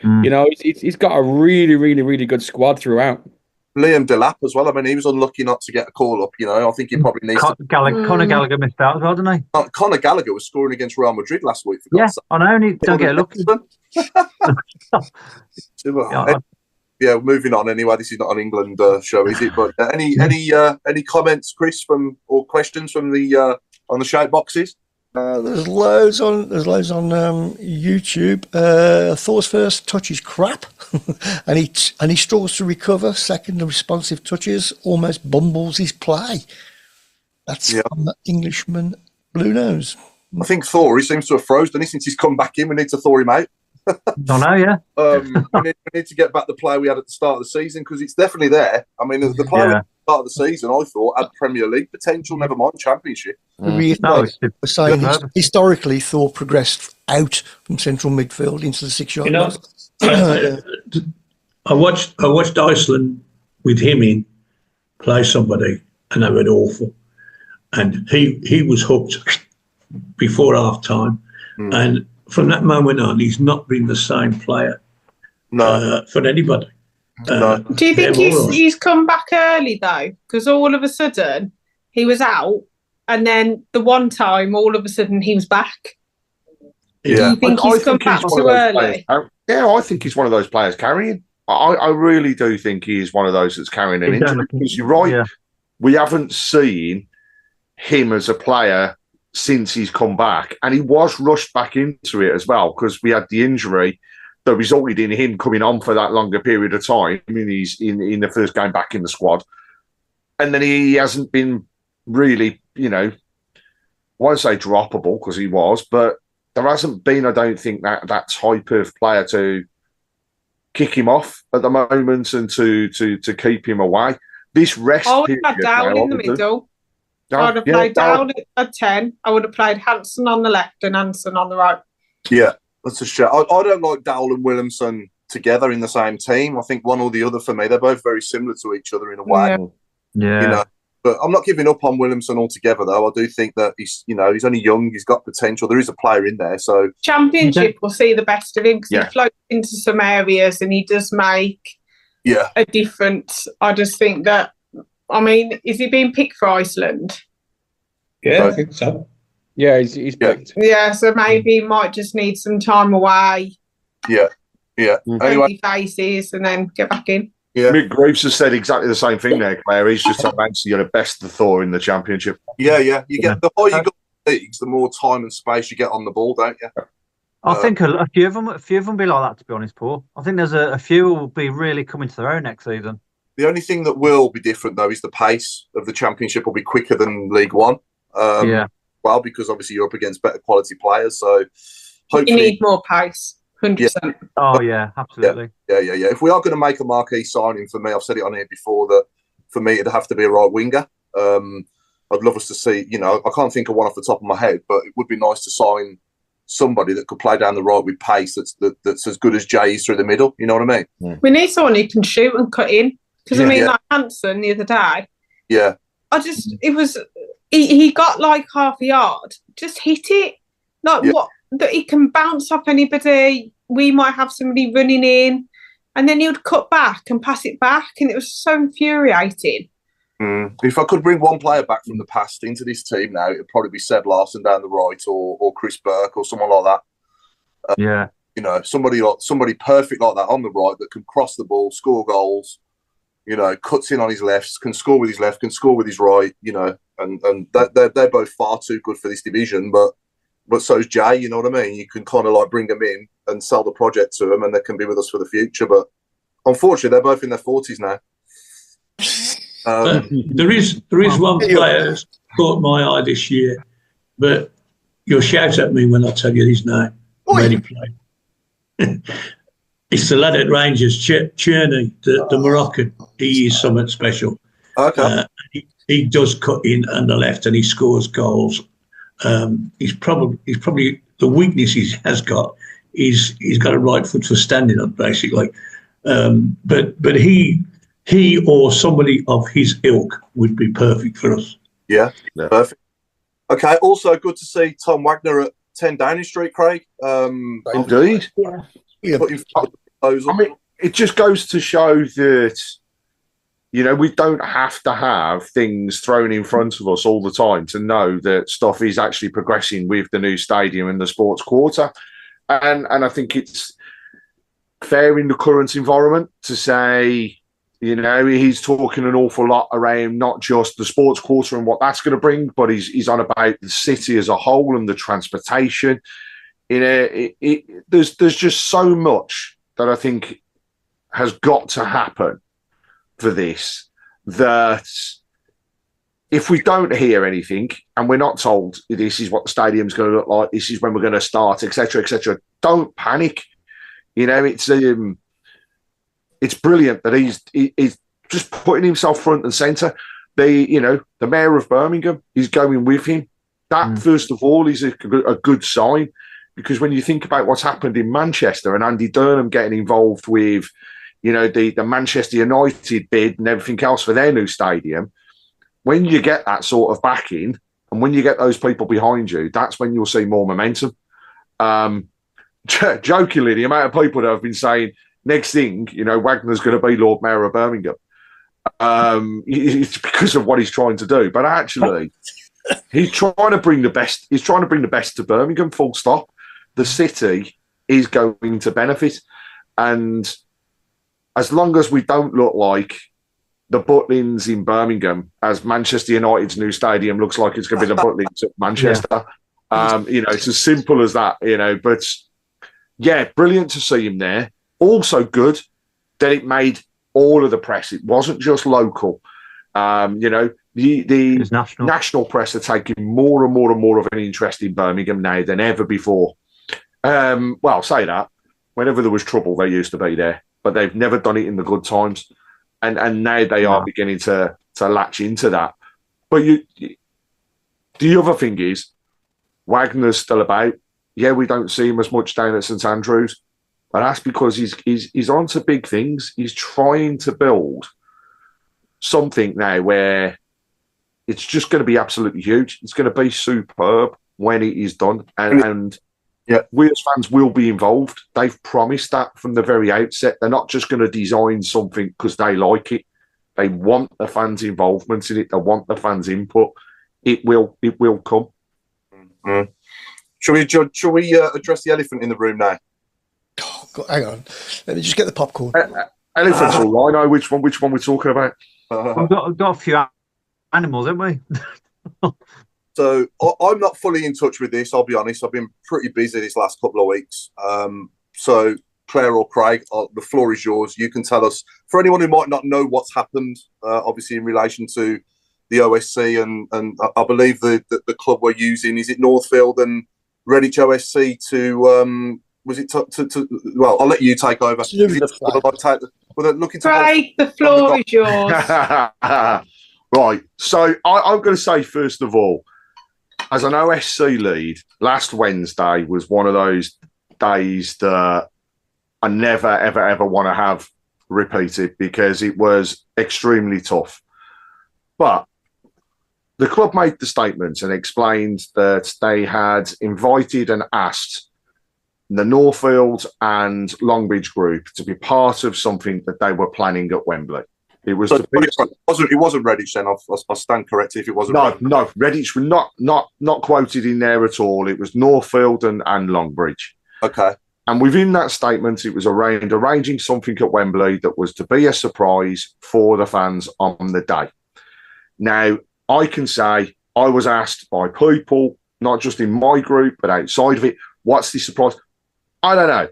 he's got a really, really, really good squad throughout. Liam Delap as well. I mean, he was unlucky not to get a call up. I think he probably needs to. Conor Gallagher missed out as well, didn't he? Conor Gallagher was scoring against Real Madrid last week. Yeah, I know. Don't get a look. Yeah, moving on. Anyway, this is not an England show, is it? But any comments, Chris, or questions from the on the shout boxes? There's loads on YouTube. Thor's first touch is crap, and he struggles to recover. Second, the responsive touches almost bumbles his play. That's from the Englishman Blue Nose. I think Thor, he seems to have frozen since he's come back in. We need to thaw him out. Don't know, yeah. We need to get back the play we had at the start of the season because it's definitely there. I mean, the play at the start of the season, I thought, had Premier League potential, never mind Championship. We're saying historically, Thor progressed out from central midfield into the 6-yard line. I watched Iceland with him in play somebody, and they were awful. And he was hooked before half time, and from that moment on, he's not been the same player for anybody. Do you think he's come back early, though? Because all of a sudden, he was out, and then the one time, all of a sudden, he was back. Yeah. Do you think he's come back too early? I think he's one of those players carrying. I really do think he is one of those that's carrying an injury. Because you're right, we haven't seen him as a player since he's come back, and he was rushed back into it as well because we had the injury that resulted in him coming on for that longer period of time. I mean, he's in the first game back in the squad, and then he hasn't been really, I won't say droppable because he was, but there hasn't been, I don't think, that type of player to kick him off at the moment and to keep him away. This rest period. I would have Dowell in the middle. I would have played Dowell at 10. I would have played Hansen on the left and Hansen on the right. Yeah, that's a shame. I don't like Dowell and Williamson together in the same team. I think one or the other for me. They're both very similar to each other in a way. Yeah. But I'm not giving up on Williamson altogether, though. I do think that he's only young. He's got potential. There is a player in there. So Championship will see the best of him because he floats into some areas and he does make a difference. I just think that I mean, is he being picked for Iceland? Yeah, I think so. Yeah, he's picked. Yeah, so maybe he might just need some time away. Yeah. Anyway, faces and then get back in. Yeah. Mick Graves has said exactly the same thing there, Claire. He's just announced you're the best of the Thor in the Championship. Yeah. You get the higher you got leagues, the more time and space you get on the ball, don't you? I think a few of them be like that. To be honest, Paul, I think there's a few will be really coming to their own next season. The only thing that will be different though is the pace of the Championship will be quicker than League One. Well, because obviously you're up against better quality players, so hopefully you need more pace. 100%. Oh yeah, absolutely. Yeah. If we are going to make a marquee signing, for me, I've said it on here before that for me it'd have to be a right winger. I'd love us to see. I can't think of one off the top of my head, but it would be nice to sign somebody that could play down the right with pace. That's as good as Jay is through the middle. You know what I mean? We need someone who can shoot and cut in. Because like Hansen the other day. Yeah. He got like half a yard, just hit it. What that he can bounce off anybody. We might have somebody running in, and then he would cut back and pass it back, and it was so infuriating. If I could bring one player back from the past into this team now, it'd probably be Seb Larson down the right, or Chris Burke, or someone like that. Somebody perfect like that on the right that can cross the ball, score goals. Cuts in on his left, can score with his left, can score with his right. And they're both far too good for this division. But so is Jay. You know what I mean? You can kind of like bring them in and sell the project to them, and they can be with us for the future. But unfortunately, they're both in their 40s now. There is one player that's caught my eye this year, but you'll shout at me when I tell you his name. Where he played. It's the lad at Rangers, Courtney, the Moroccan. He is something special. Okay. He does cut in on the left and he scores goals. He's probably the weakness he has got is he's got a right foot for standing up, basically. But he or somebody of his ilk would be perfect for us. Yeah. Perfect. Okay. Also, good to see Tom Wagner at 10 Downing Street, Craig. Indeed. Yeah. It just goes to show that, we don't have to have things thrown in front of us all the time to know that stuff is actually progressing with the new stadium and the sports quarter. And I think it's fair in the current environment to say, he's talking an awful lot around not just the sports quarter and what that's going to bring, but he's on about the city as a whole and the transportation. There's just so much that I think has got to happen for this, that if we don't hear anything and we're not told this is what the stadium's going to look like, this is when we're going to start, etc., don't panic. It's brilliant that he's just putting himself front and centre. The mayor of Birmingham is going with him. That first of all is a good sign. Because when you think about what's happened in Manchester and Andy Burnham getting involved with, the Manchester United bid and everything else for their new stadium, when you get that sort of backing and when you get those people behind you, that's when you'll see more momentum. Jokingly, the amount of people that have been saying, next thing, Wagner's going to be Lord Mayor of Birmingham. It's because of what he's trying to do. But actually, he's trying to bring the best. He's trying to bring the best to Birmingham, full stop. The city is going to benefit. And as long as we don't look like the Butlins in Birmingham, as Manchester United's new stadium looks like it's going to be the Butlins at Manchester. It's as simple as that, But, brilliant to see him there. Also good that it made all of the press. It wasn't just local. The national press are taking more and more and more of an interest in Birmingham now than ever before. I'll say that. Whenever there was trouble, they used to be there, but they've never done it in the good times. And now they are beginning to latch into that. But the other thing is, Wagner's still about. Yeah, we don't see him as much down at St Andrews, but that's because he's on to big things. He's trying to build something now where it's just going to be absolutely huge. It's going to be superb when it is done. And we as fans will be involved. They've promised that from the very outset. They're not just going to design something because they like it. They want the fans' involvement in it. They want the fans' input. It will come. Mm-hmm. Shall we address the elephant in the room now? Oh, God, hang on. Let me just get the popcorn. Elephants, all right. I know which one we're talking about. We've got a few animals, haven't we? So I'm not fully in touch with this. I'll be honest. I've been pretty busy this last couple of weeks. So Claire or Craig, the floor is yours. You can tell us, for anyone who might not know what's happened, obviously in relation to the OSC and I believe the club we're using, is it Northfield and Redditch OSC to was it to well, I'll let you take over. Craig, the floor is yours. Right. So I'm going to say, first of all, as an OSC lead, last Wednesday was one of those days that I never, ever, ever want to have repeated because it was extremely tough. But the club made the statement and explained that they had invited and asked the Northfield and Longbridge group to be part of something that they were planning at Wembley. It was. It wasn't Redditch then. I'll stand corrected if it wasn't. No, Redditch were not quoted in there at all. It was Northfield and Longbridge. Okay. And within that statement, it was arranging something at Wembley that was to be a surprise for the fans on the day. Now, I can say I was asked by people, not just in my group, but outside of it, what's the surprise? I don't know.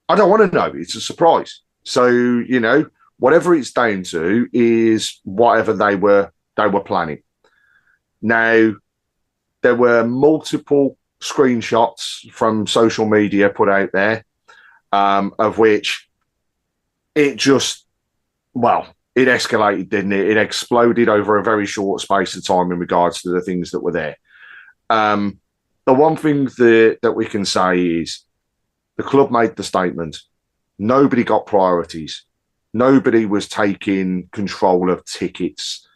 I don't want to know. It's a surprise. So, whatever it's down to is whatever they were planning. Now, there were multiple screenshots from social media put out there, of which it just, it escalated, didn't it? It exploded over a very short space of time in regards to the things that were there. The one thing that we can say is the club made the statement. Nobody got priorities. Nobody was taking control of tickets.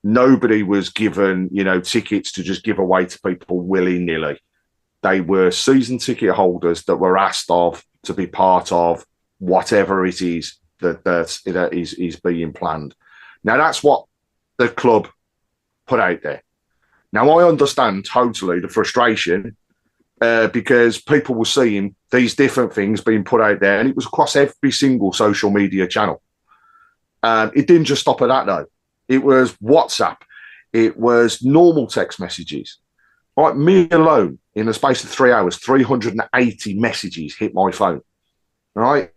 Nobody was given, tickets to just give away to people willy-nilly. They were season ticket holders that were asked to be part of whatever it is that is being planned. Now, that's what the club put out there. Now, I understand totally the frustration because people were seeing these different things being put out there, and it was across every single social media channel. It didn't just stop at that, though. It was WhatsApp. It was normal text messages. Right, me alone, in the space of 3 hours, 380 messages hit my phone. Right?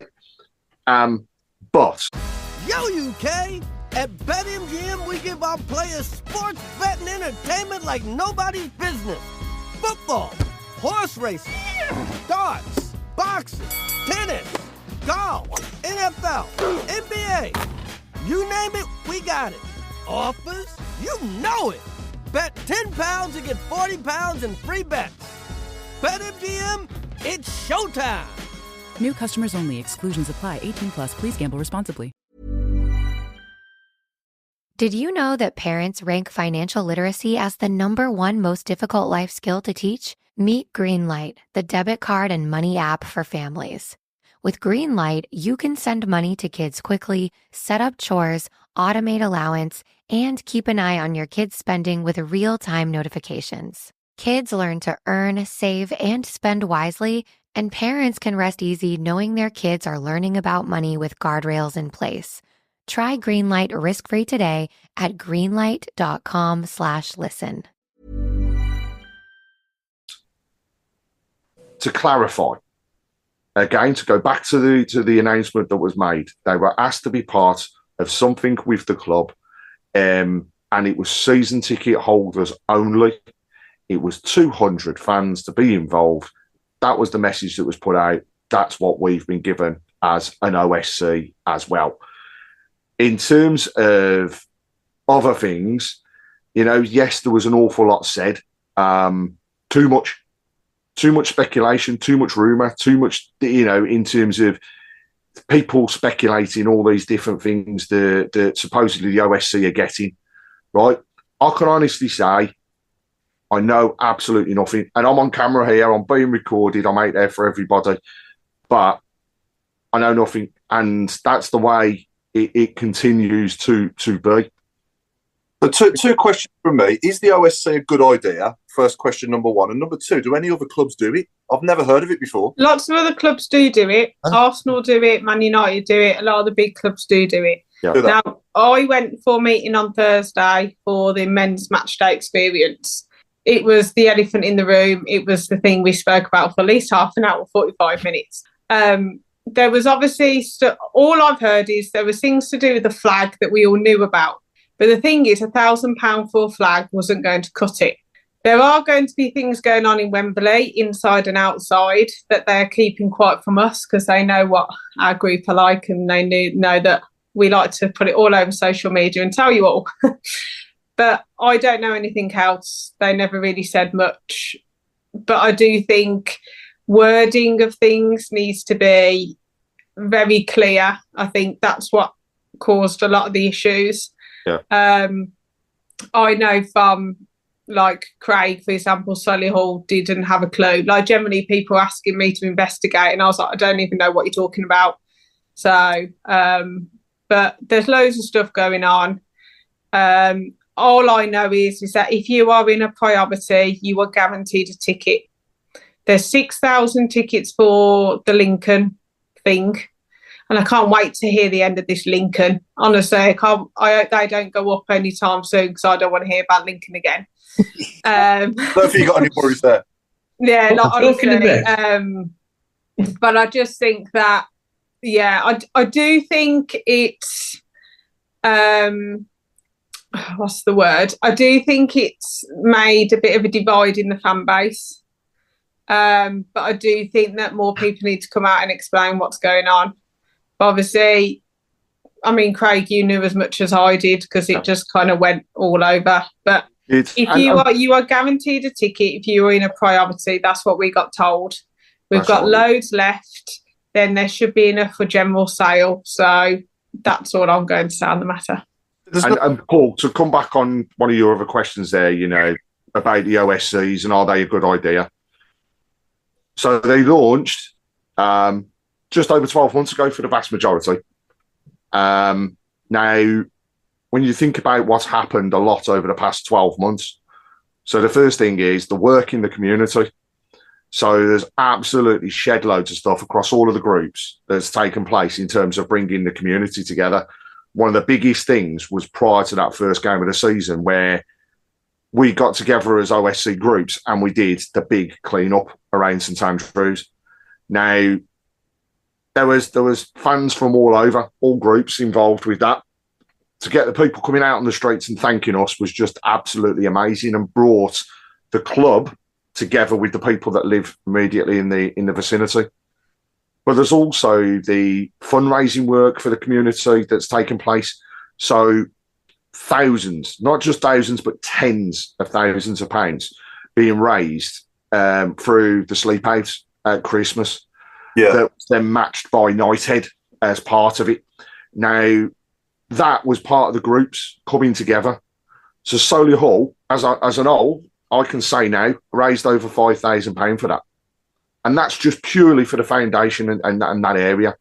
But... Yo, UK! At BetMGM, we give our players sports betting entertainment like nobody's business. Football, horse racing, darts, boxing, tennis, golf, NFL, NBA. You name it, we got it. Offers? You know it. Bet £10 and get £40 in free bets. BetMGM, it's showtime. New customers only. Exclusions apply. 18 plus. Please gamble responsibly. Did you know that parents rank financial literacy as the #1 most difficult life skill to teach? Meet Greenlight, the debit card and money app for families. With Greenlight, you can send money to kids quickly, set up chores, automate allowance, and keep an eye on your kids' spending with real-time notifications. Kids learn to earn, save, and spend wisely, and parents can rest easy knowing their kids are learning about money with guardrails in place. Try Greenlight risk-free today at greenlight.com/listen. To clarify, again, to go back to the announcement that was made, they were asked to be part of something with the club, and it was season ticket holders only. It was 200 fans to be involved. That was the message that was put out. That's what we've been given as an OSC as well. In terms of other things, yes, there was an awful lot said. Too much speculation, too much rumour, too much, in terms of people speculating all these different things that supposedly the OSC are getting, right? I can honestly say I know absolutely nothing. And I'm on camera here, I'm being recorded, I'm out there for everybody, but I know nothing. And that's the way it continues to be. But two questions from me. Is the OSC a good idea? First question, number one. And number two, do any other clubs do it? I've never heard of it before. Lots of other clubs do it. Arsenal do it. Man United do it. A lot of the big clubs do it. Yeah. Now, I went for a meeting on Thursday for the men's match day experience. It was the elephant in the room. It was the thing we spoke about for at least half an hour, 45 minutes. There was obviously, all I've heard is there was things to do with the flag that we all knew about. But the thing is, £1,000 for a flag wasn't going to cut it. There are going to be things going on in Wembley, inside and outside, that they're keeping quiet from us because they know what our group are like, and they know that we like to put it all over social media and tell you all. But I don't know anything else. They never really said much. But I do think wording of things needs to be very clear. I think that's what caused a lot of the issues. Yeah. I know from like Craig, for example, Solihull didn't have a clue. Like generally people asking me to investigate and I was like, I don't even know what you're talking about. So, but there's loads of stuff going on. All I know is that if you are in a priority, you are guaranteed a ticket. There's 6,000 tickets for the Lincoln thing. And I can't wait to hear the end of this Lincoln. Honestly, I hope they don't go up anytime soon because I don't want to hear about Lincoln again. Don't think you got any worries there. Yeah, not honestly. But I just think that, yeah, I do think it's, what's the word? I do think it's made a bit of a divide in the fan base. But I do think that more people need to come out and explain what's going on. Obviously, I mean, Craig, you knew as much as I did because it just kind of went all over. But if you are guaranteed a ticket, if you are in a priority, that's what we got told. We've got loads left. Then there should be enough for general sale. So that's all I'm going to say on the matter. And Paul, to come back on one of your other questions there, you know, about the OSCs and are they a good idea? So they launched just over 12 months ago for the vast majority. Now, when you think about what's happened a lot over the past 12 months, so the first thing is the work in the community. So there's absolutely shed loads of stuff across all of the groups that's taken place in terms of bringing the community together. One of the biggest things was prior to that first game of the season where we got together as OSC groups and we did the big clean-up around St Andrews. Now, there was fans from all over, all groups involved with that. To get the people coming out on the streets and thanking us was just absolutely amazing and brought the club together with the people that live immediately in the vicinity. But there's also the fundraising work for the community that's taken place. So thousands, not just thousands, but tens of thousands of pounds being raised through the sleep out at Christmas. Yeah. That was then matched by Nighthead as part of it. Now, that was part of the groups coming together. So Solihull, as an whole, I can say now, raised over £5,000 for that. And that's just purely for the foundation and that area.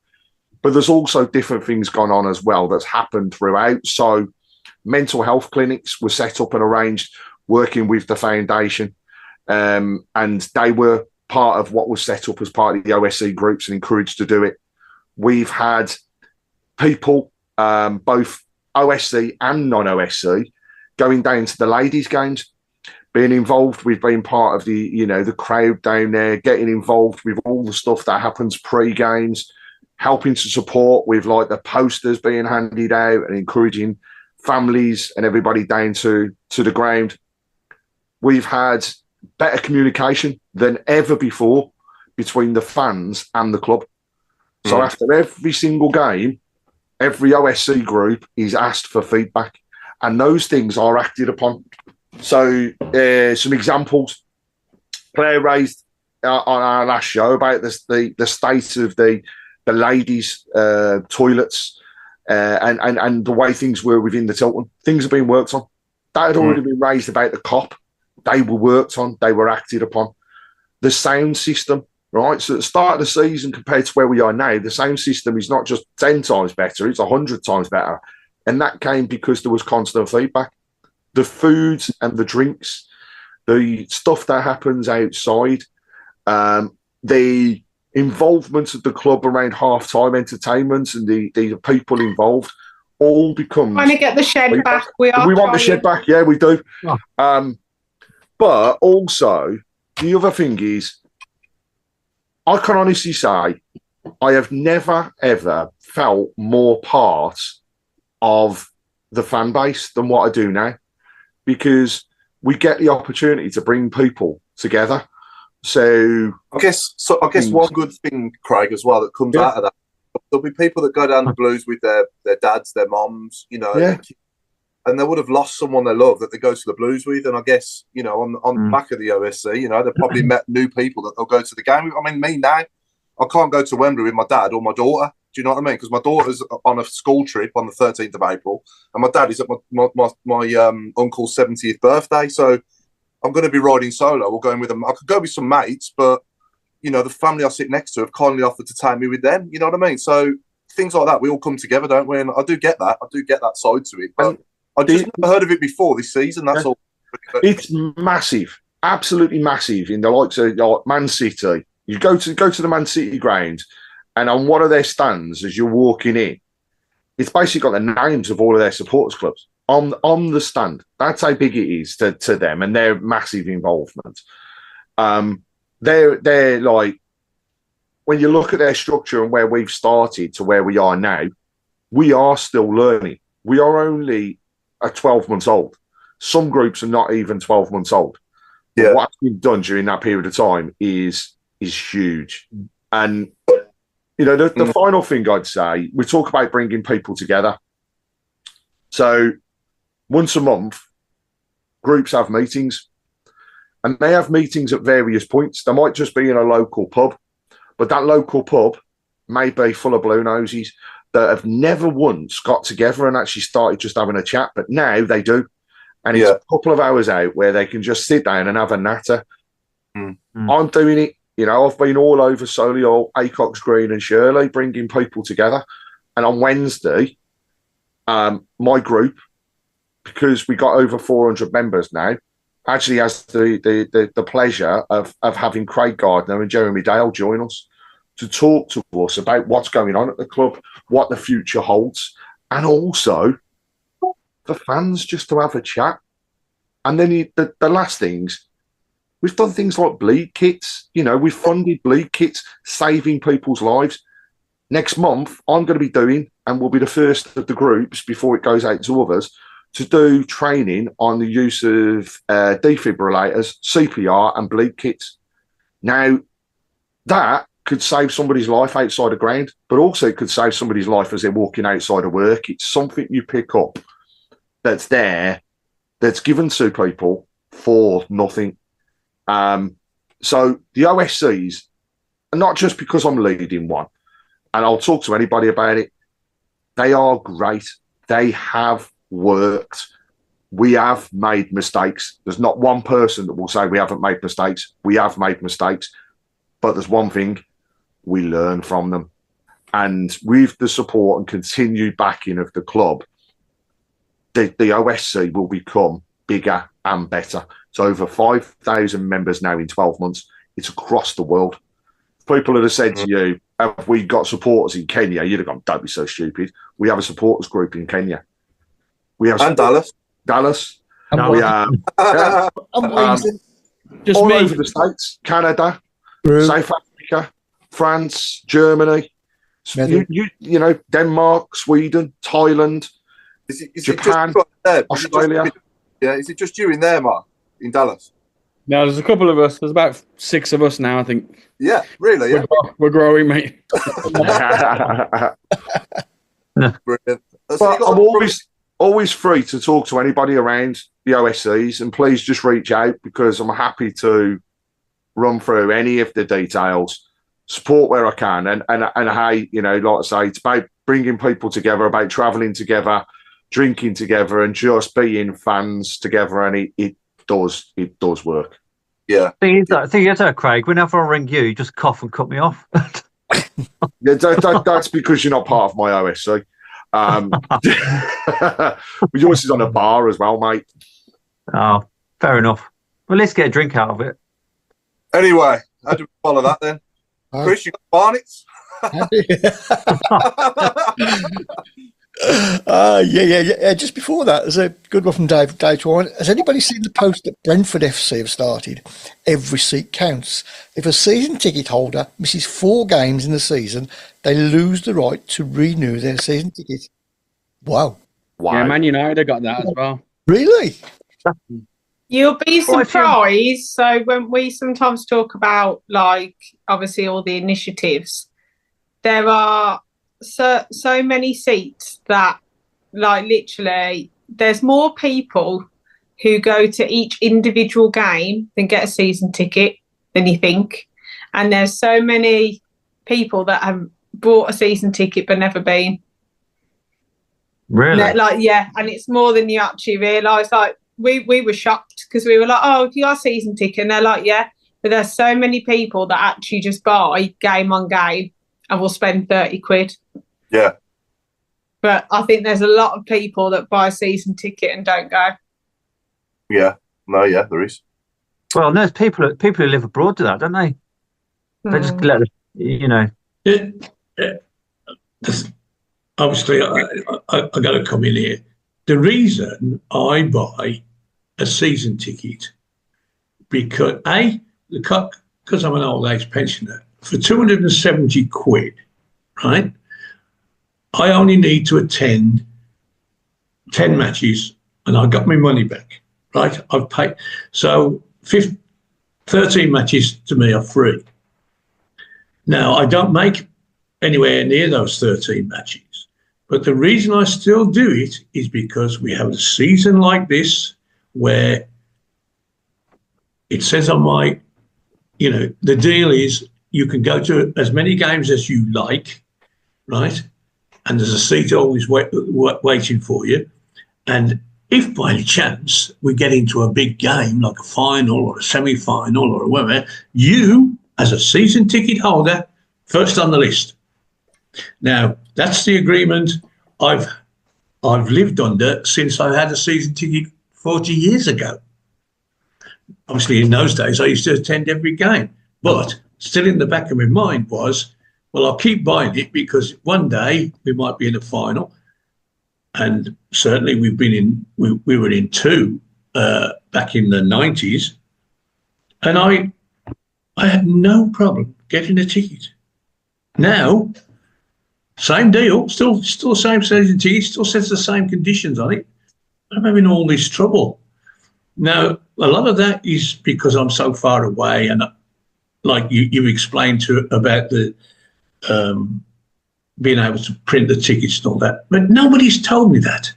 But there's also different things gone on as well that's happened throughout. So mental health clinics were set up and arranged working with the foundation. And they were part of what was set up as part of the OSC groups and encouraged to do it. We've had people, both OSC and non-OSC, going down to the ladies' games, being involved with being part of the crowd down there, getting involved with all the stuff that happens pre-games, helping to support with like the posters being handed out and encouraging families and everybody down to the ground. We've had better communication than ever before between the fans and the club. So after every single game, every OSC group is asked for feedback and those things are acted upon. So some examples. Claire raised on our last show about the state of the ladies' toilets and the way things were within the Tilton. Things have been worked on. That had already been raised about the COP. They were worked on. They were acted upon. The sound system right? So at the start of the season compared to where we are now, the same system is not just 10 times better, it's 100 times better. And that came because there was constant feedback. The foods and the drinks, the stuff that happens outside, the involvement of the club around half-time entertainment and the people involved all becomes... Trying to get the shed back. We want the shed back, yeah, we do. Oh. But also, the other thing is, I can honestly say, I have never, ever felt more part of the fan base than what I do now, because we get the opportunity to bring people together. So I guess one good thing, Craig, as well, that comes out of that, there'll be people that go down the Blues with their dads, their moms, you know, and they would have lost someone they love that they go to the Blues with. And I guess, you know, on the back of the OSC, you know, they've probably met new people that they'll go to the game with. I mean, me now, I can't go to Wembley with my dad or my daughter. Do you know what I mean? Because my daughter's on a school trip on the 13th of April, and my dad is at my uncle's 70th birthday. So I'm going to be riding solo or going with them. I could go with some mates, but, you know, the family I sit next to have kindly offered to take me with them. You know what I mean? So things like that, we all come together, don't we? And I do get that. I do get that side to it. But I just never heard of it before this season. That's all. It's massive, absolutely massive in the likes of Man City. You go to the Man City ground, and on one of their stands, as you're walking in, it's basically got the names of all of their supporters clubs on the stand. That's how big it is to them and their massive involvement. They're like, when you look at their structure and where we've started to where we are now, we are still learning. We are only 12 months old. Some groups are not even 12 months old. Yeah. What's been done during that period of time is huge. And, you know, the final thing I'd say, we talk about bringing people together. So once a month, groups have meetings, and they have meetings at various points. They might just be in a local pub, but that local pub may be full of blue noses that have never once got together and actually started just having a chat, but now they do. And it's a couple of hours out where they can just sit down and have a natter. I'm doing it. You know, I've been all over Solihull, Acox Green and Shirley, bringing people together. And on Wednesday, my group, because we got over 400 members now, actually has the pleasure of having Craig Gardner and Jeremy Dale join us to talk to us about what's going on at the club, what the future holds, and also for fans just to have a chat. And then the last things, we've done things like bleed kits. You know, we've funded bleed kits, saving people's lives. Next month, I'm going to be doing, and we'll be the first of the groups before it goes out to others, to do training on the use of defibrillators, CPR and bleed kits. Now, that could save somebody's life outside the ground, but also it could save somebody's life as they're walking outside of work. It's something you pick up that's there, that's given to people for nothing. So the OSCs, not just because I'm leading one, and I'll talk to anybody about it, they are great. They have worked. We have made mistakes. There's not one person that will say we haven't made mistakes. We have made mistakes. But there's one thing, we learn from them. And with the support and continued backing of the club, the OSC will become bigger and better. It's over 5,000 members now in 12 months. It's across the world. People that have said to you, have we got supporters in Kenya? You'd have gone, don't be so stupid. We have a supporters group in Kenya. We have Dallas. And we have just all me. over the States, Canada, South Africa, France, Germany, you know, Denmark, Sweden, Thailand, Japan, Australia. Is it just you in there, Mark, in Dallas? No, there's a couple of us. There's about 6 of us now, I think. Yeah, really? Yeah. We're growing, mate. Brilliant. But I'm always free to talk to anybody around the OSCs, and please just reach out, because I'm happy to run through any of the details, support where I can, and hey, you know, like I say, it's about bringing people together, about travelling together, drinking together, and just being fans together, and it does work. Yeah. Thing is, Craig, whenever I ring you just cough and cut me off. Yeah, that's because you're not part of my OSC. Yours is on a bar as well, mate. Oh, fair enough. Well, let's get a drink out of it. Anyway, how do we follow that then? Chris, you got Barnett's? Yeah. Just before that, there's a good one from Dave Twine. Has anybody seen the post that Brentford FC have started? Every seat counts. If a season ticket holder misses 4 games in the season, they lose the right to renew their season ticket. Wow. Yeah, Man United got that as well. Really? You'll be surprised. So when we sometimes talk about, like, obviously all the initiatives, there are so many seats that, like, literally there's more people who go to each individual game than get a season ticket than you think. And there's so many people that have bought a season ticket but never been. Really? Like, yeah, and it's more than you actually realise. Like, we were shocked because we were like, oh, you got a season ticket? And they're like, yeah. But there's so many people that actually just buy game on game and will spend 30 quid. Yeah. But I think there's a lot of people that buy a season ticket and don't go. Yeah. No, yeah, there is. Well, there's people who live abroad do that, don't they? They just let us, you know. Obviously, I got to come in here. The reason I buy a season ticket, because I'm an old age pensioner, for 270 quid, right? I only need to attend 10 matches and I got my money back, right? I've paid. So 13 matches to me are free. Now, I don't make anywhere near those 13 matches. But the reason I still do it is because we have a season like this where it says on my, the deal is you can go to as many games as you like, right? And there's a seat always waiting for you. And if by any chance we get into a big game, like a final or a semi-final or whatever, you, as a season ticket holder, first on the list. Now, that's the agreement I've lived under since I had a season ticket 40 years ago. Obviously, in those days, I used to attend every game. But still in the back of my mind was, well, I'll keep buying it because one day we might be in a final. And certainly we were in 2 back in the 90s. And I had no problem getting a ticket. Now, same deal, still the same season ticket, still says the same conditions on it. I'm having all this trouble. Now, a lot of that is because I'm so far away, and like you explained about the being able to print the tickets and all that, but nobody's told me that.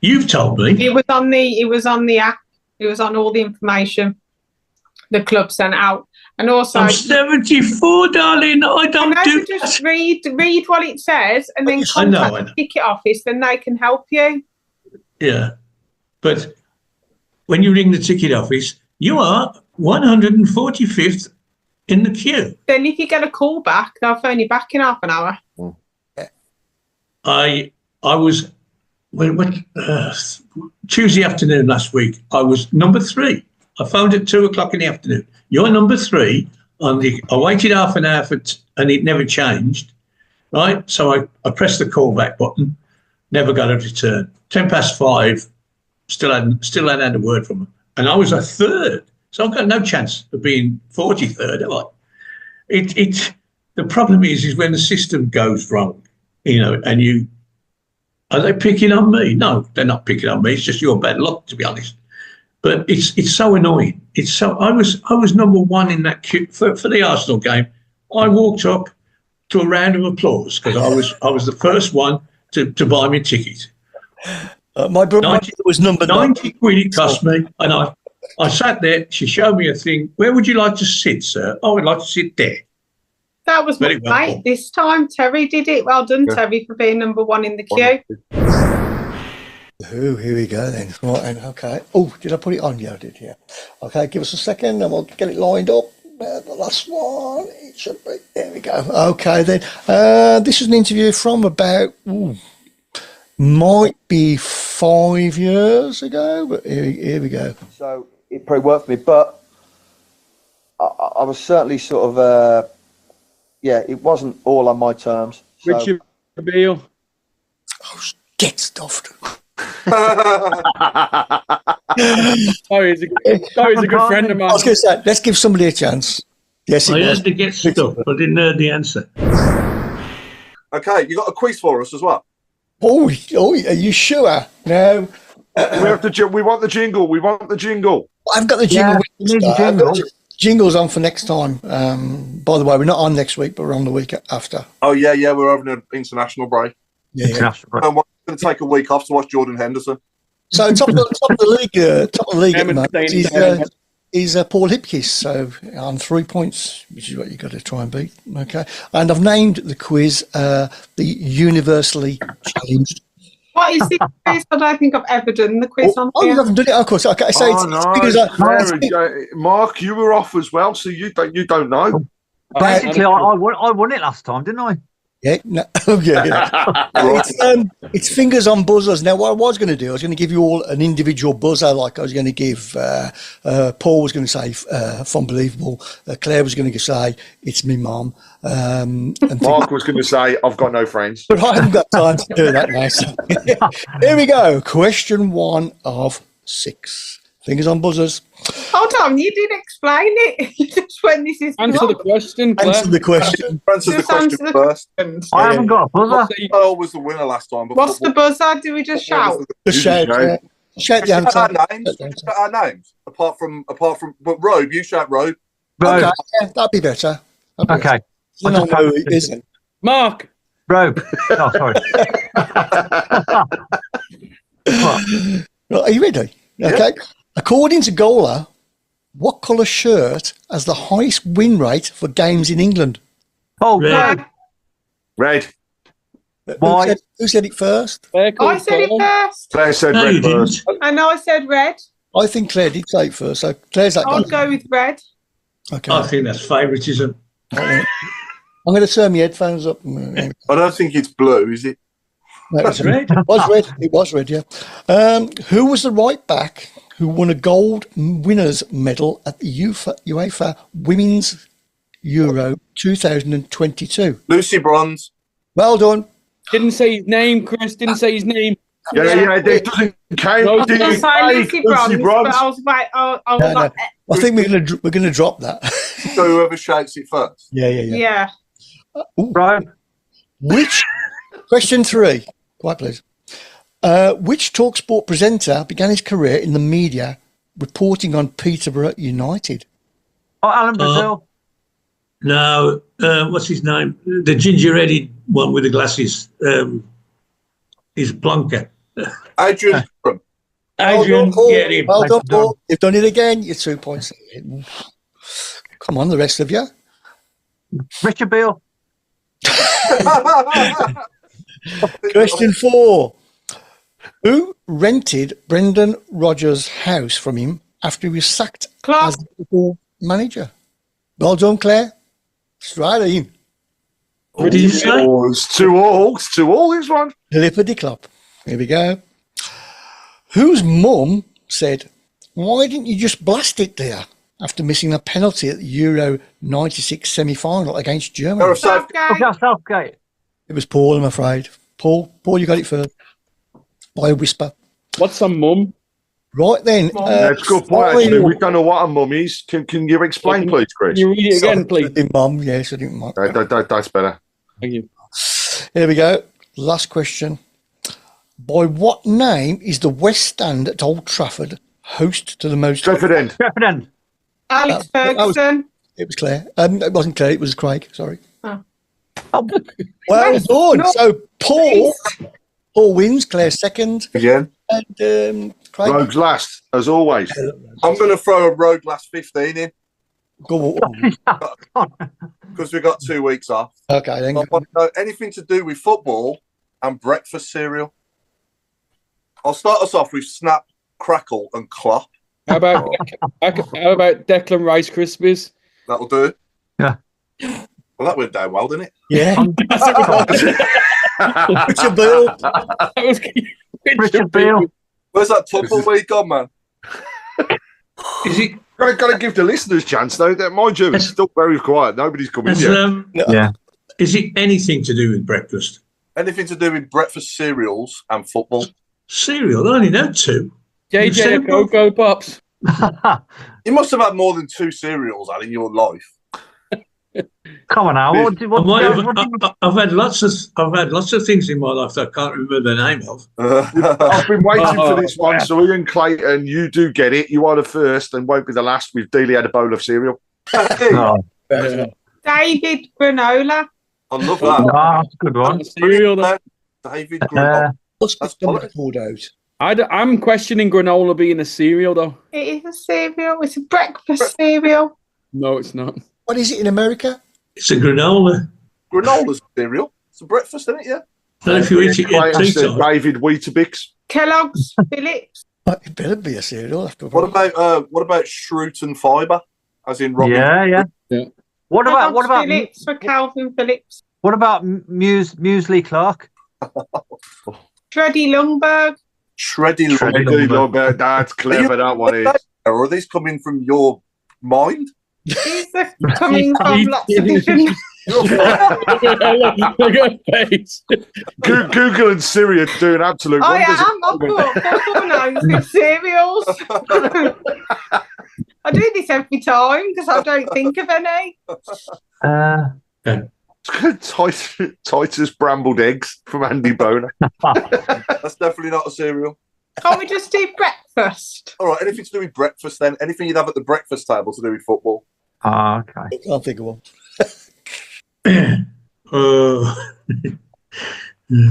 You've told me. It was on the app. It was on all the information the club sent out. And also, I'm 74, darling. I don't do just read what it says and then contact the ticket office, then they can help you. Yeah. But when you ring the ticket office, you are 145th in the queue. Then if you get a call back, they'll phone you back in half an hour. I was Tuesday afternoon last week. I was number 3. I phoned at 2:00 in the afternoon. You're number 3. I waited half an hour and it never changed, right? So I pressed the callback button, never got a return. 5:10, still hadn't had a word from them, and I was a 3rd, so I've got no chance of being 43rd, have I? The problem is when the system goes wrong, and are they picking on me? No, they're not picking on me. It's just your bad luck, to be honest. But it's so annoying. I was number 1 in that queue for the Arsenal game. I walked up to a round of applause because I was the first one to buy me a ticket. My brother was number 90 quid it cost me, and I sat there. She showed me a thing. Where would you like to sit, sir? I would like to sit there. That was my mate this time. Terry did it. Well done, Terry, for being number 1 in the queue. Oh, here we go then. Right, and okay. Oh, did I put it on? Yeah, I did. Yeah. Okay, give us a second, and we'll get it lined up. The last one. It should be. There we go. Okay, then. This is an interview from about might be 5 years ago, but here we go. So it probably worked for me, but I was certainly sort of it wasn't all on my terms. So. Richard Beale. Oh, get stuffed. Sorry, he's a good friend of mine. I was going to say, let's give somebody a chance. Yes, I had to get stuff. I didn't know the answer. Okay, you got a quiz for us as well. Oh, are you sure? No. We want the jingle. We want the jingle. I've got the jingle. Yeah, Jingle's on for next time. By the way, we're not on next week, but we're on the week after. Oh yeah, we're having an international break. Yeah. I'm going to take a week off to watch Jordan Henderson. So top of the league at the moment is Paul Hipkiss. So on 3 points, which is what you've got to try and beat. Okay, and I've named the quiz the universally challenged. What is the quiz? I don't think I've ever done the quiz on Oh, here. you haven't done it? Of course. Okay, so Mark, you were off as well, so you don't know. Basically, I won it last time, didn't I? Yeah, no, yeah. It's fingers on buzzers. Now, what I was going to do, I was going to give you all an individual buzzer. Like I was going to give Paul was going to say "Unbelievable." Claire was going to say "It's me, mum." And Mark was going to say, "I've got no friends," but I haven't got time to do that now. So. Here we go. Question 1 of 6. Fingers on buzzers. Hold on, you didn't explain it. You just went, this is Answer the question, Claire. Answer the question. Answer the question first. I haven't got a buzzer. I was the winner last time. But What's the buzzer? Do we just shout? Just shout. Shout the answer. Our names. Apart from, but Robe, you shout Robe. Robe. Okay, yeah, that'd be better. Okay. You don't know who it is. Mark. Robe. Oh, sorry. Right, are you ready? Okay. Yeah. According to Gola, what colour shirt has the highest win rate for games in England? Oh, red. Red. Who said it first? I said it first. Claire said red first. I know I said red. I think Claire did say it first. So Claire's that. I'll go with red. Okay. I think that's favouritism. I'm going to turn my headphones up. I don't think it's blue, is it? No, it was red. It was red, yeah. Who was the right back who won a gold winners medal at the UEFA Women's Euro 2022? Lucy Bronze. Well done. Didn't say his name, Chris. Didn't say his name. Yeah, it doesn't count. I was going to say Lucy Bronze, but I was like, I think we're going to drop that. So whoever shouts it first. Yeah. Browne. Question 3. Quiet, please. Which TalkSport presenter began his career in the media reporting on Peterborough United? Oh, Alan Brazil. No, what's his name? The ginger-headed one with the glasses. He's Blanca. Adrian. Adrian, get him. Well done, Paul. You've done it again. You're 2 points. Come on, the rest of you. Richard Beale. Question 4. Who rented Brendan Rodgers' house from him after he was sacked as Liverpool manager? Well done, Claire. Straight in. What did you say? It's 2-all. It's 2-all, this one. Lippity Clop. Here we go. Whose mum said, "Why didn't you just blast it there?" after missing a penalty at the Euro 96 semi-final against Germany? Southgate. It was Paul, I'm afraid. Paul, you got it first. By a whisper. What's a mum? Right then. That's a good point, actually. We don't know what a mum is. Can you explain, please, Chris? Can you read it again, please? Mum, yes, I didn't mind. That's better. Thank you. Here we go. Last question. By what name is the West Stand at Old Trafford host to the most... Stretford End. Stretford End. Alex Ferguson. It was Claire. It wasn't Claire, it was Craig, sorry. Oh. Well done. No. So Paul wins, Claire second. Again. And Craig. Rogues last, as always. I'm going to throw a rogue last 15 in. Go on. Because we've got 2 weeks off. Okay, then. I want to know anything to do with football and breakfast cereal. I'll start us off with Snap, Crackle, and Clop. How about Declan Rice Krispies? That'll do. Yeah. Well, that went down well, didn't it? Yeah. Richard Beale. That was Richard Beale. Where's that tumbleweed gone, man? Is it? Got to give the listeners a chance, though. That mind you, it's still very quiet. Nobody's coming yet. Yeah. Is it anything to do with breakfast? Anything to do with breakfast cereals and football? Cereal? I only know two. JJ Cocoa Pops. You must have had more than 2 cereals, Al, in your life. Come on now. I've had lots of things in my life that I can't remember the name of. I've been waiting for this one. So Ian Clayton, you do get it. You are the first and won't be the last. We've Dealey had a bowl of cereal. David Granola. I love that. That's a good one. Cereal. David Granola. What's called out? I'm questioning granola being a cereal, though. It is a cereal. It's a breakfast cereal. No, it's not. What is it in America? It's a granola. Granola's cereal. It's a breakfast, isn't it? Yeah. And if you eat it at tea time. David Weetabix. Kellogg's, Phillips. It better be a cereal after What about Shrewsbury Fibre? As in Robin? Yeah. What about Phillips for Calvin Phillips? What about Muesli Clark? Shreddy Lundberg. Shreddy Lundberg. That's clever, that one is. Or are these coming from your mind? These are coming from lots of different... Look at face. Google and Siri are doing absolute wonders. I've got 4 names with cereals. I do this every time because I don't think of any. Titus Brambled Eggs from Andy Boner. That's definitely not a cereal. Can't we just do breakfast? All right, anything to do with breakfast then? Anything you'd have at the breakfast table to do with football? Okay. I can't think of one.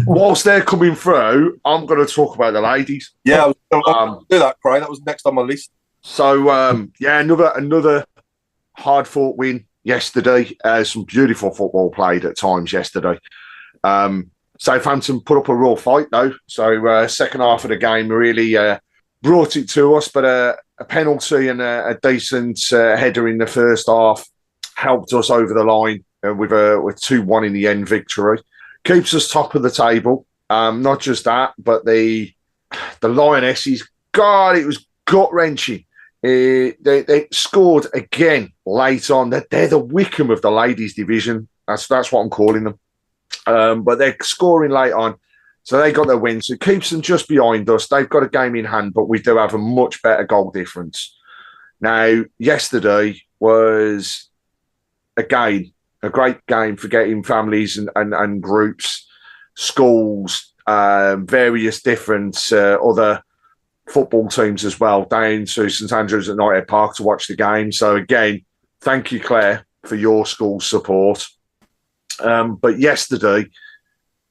Whilst they're coming through, I'm going to talk about the ladies. Yeah, I was going to do that, Craig. That was next on my list. So, another hard-fought win yesterday. Some beautiful football played at times yesterday. Southampton put up a raw fight, though. So, second half of the game really brought it to us, but a penalty and a decent header in the first half helped us over the line with 2-1 in the end victory. Keeps us top of the table. Not just that, but the Lionesses, God, it was gut-wrenching. They scored again late on. They're the Wickham of the ladies' division. That's what I'm calling them. But they're scoring late on. So they got their win. So it keeps them just behind us. They've got a game in hand, but we do have a much better goal difference. Now, yesterday was, again, a great game for getting families and groups, schools, various different other football teams as well, down to St Andrews at Knighthead Park to watch the game. So again, thank you, Claire, for your school's support. But yesterday,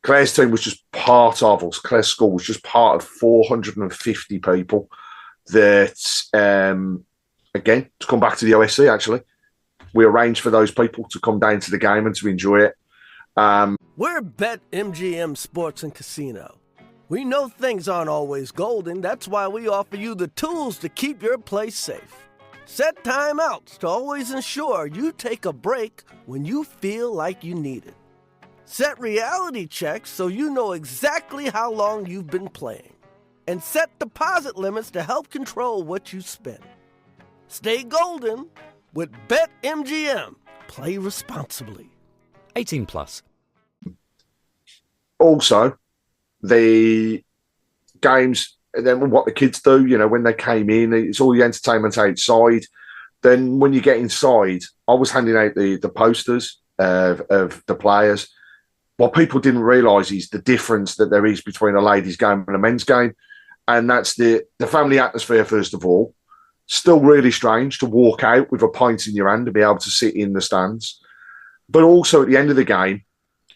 Claire's team was just part of us. Claire's school was just part of 450 people that, again, to come back to the OSC, actually, we arranged for those people to come down to the game and to enjoy it. We're BetMGM Sports and Casino. We know things aren't always golden. That's why we offer you the tools to keep your place safe. Set timeouts to always ensure you take a break when you feel like you need it. Set reality checks so you know exactly how long you've been playing. And set deposit limits to help control what you spend. Stay golden with BetMGM. Play responsibly. 18 plus. Also, the games, and then what the kids do, when they came in, it's all the entertainment outside. Then when you get inside, I was handing out the posters of the players. What people didn't realise is the difference that there is between a ladies' game and a men's game. And that's the family atmosphere, first of all. Still really strange to walk out with a pint in your hand and be able to sit in the stands. But also at the end of the game,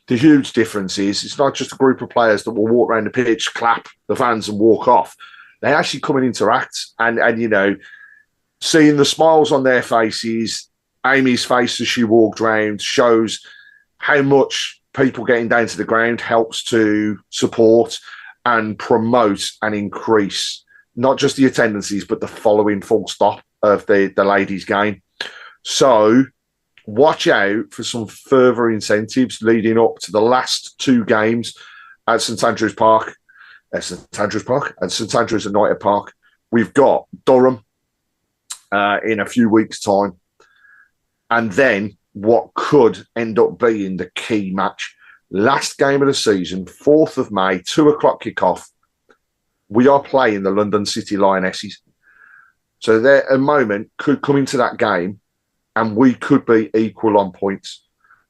the huge difference is it's not just a group of players that will walk around the pitch, clap the fans and walk off. They actually come and interact. And seeing the smiles on their faces, Amy's face as she walked around shows how much people getting down to the ground helps to support and promote and increase not just the attendances, but the following full stop of the ladies' game. So watch out for some further incentives leading up to the last 2 games at St Andrews Park, and St Andrews United Park. We've got Durham in a few weeks' time, and then what could end up being the key match. Last game of the season, 4th of May, 2:00 kickoff. We are playing the London City Lionesses. So there, a moment could come into that game and we could be equal on points.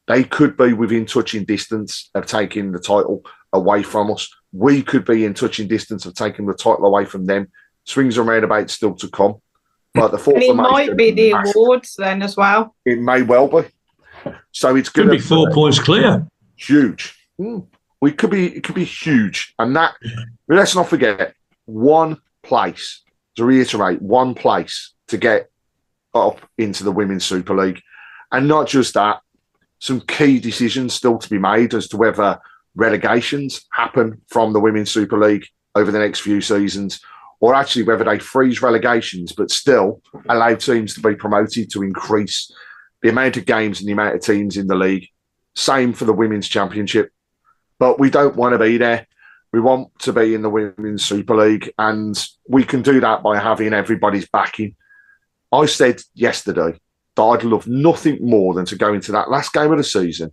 They could be within touching distance of taking the title away from us. We could be in touching distance of taking the title away from them. Swings and roundabouts still to come. But the 4th and it of May might be the awards then as well. It may well be. So it's going to be 4 points clear. Huge. It could be huge. And that, let's not forget, one place, to reiterate, one place to get up into the Women's Super League. And not just that, some key decisions still to be made as to whether relegations happen from the Women's Super League over the next few seasons, or actually whether they freeze relegations but still allow teams to be promoted to increase the amount of games and the amount of teams in the league. Same for the Women's Championship. But we don't want to be there. We want to be in the Women's Super League, and we can do that by having everybody's backing. I said yesterday that I'd love nothing more than to go into that last game of the season,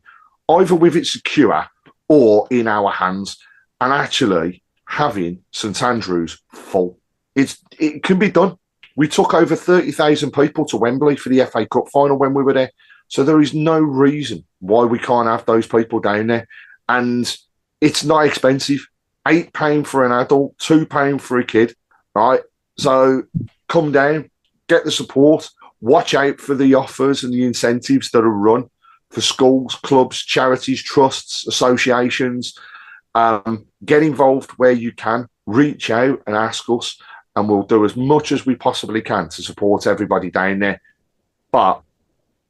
either with it secure or in our hands, and actually having St Andrews full. It can be done. We took over 30,000 people to Wembley for the FA Cup final when we were there. So there is no reason why we can't have those people down there. And it's not expensive. £8 for an adult, £2 for a kid, right? So come down, get the support, watch out for the offers and the incentives that are run for schools, clubs, charities, trusts, associations. Get involved where you can, reach out and ask us, and we'll do as much as we possibly can to support everybody down there. But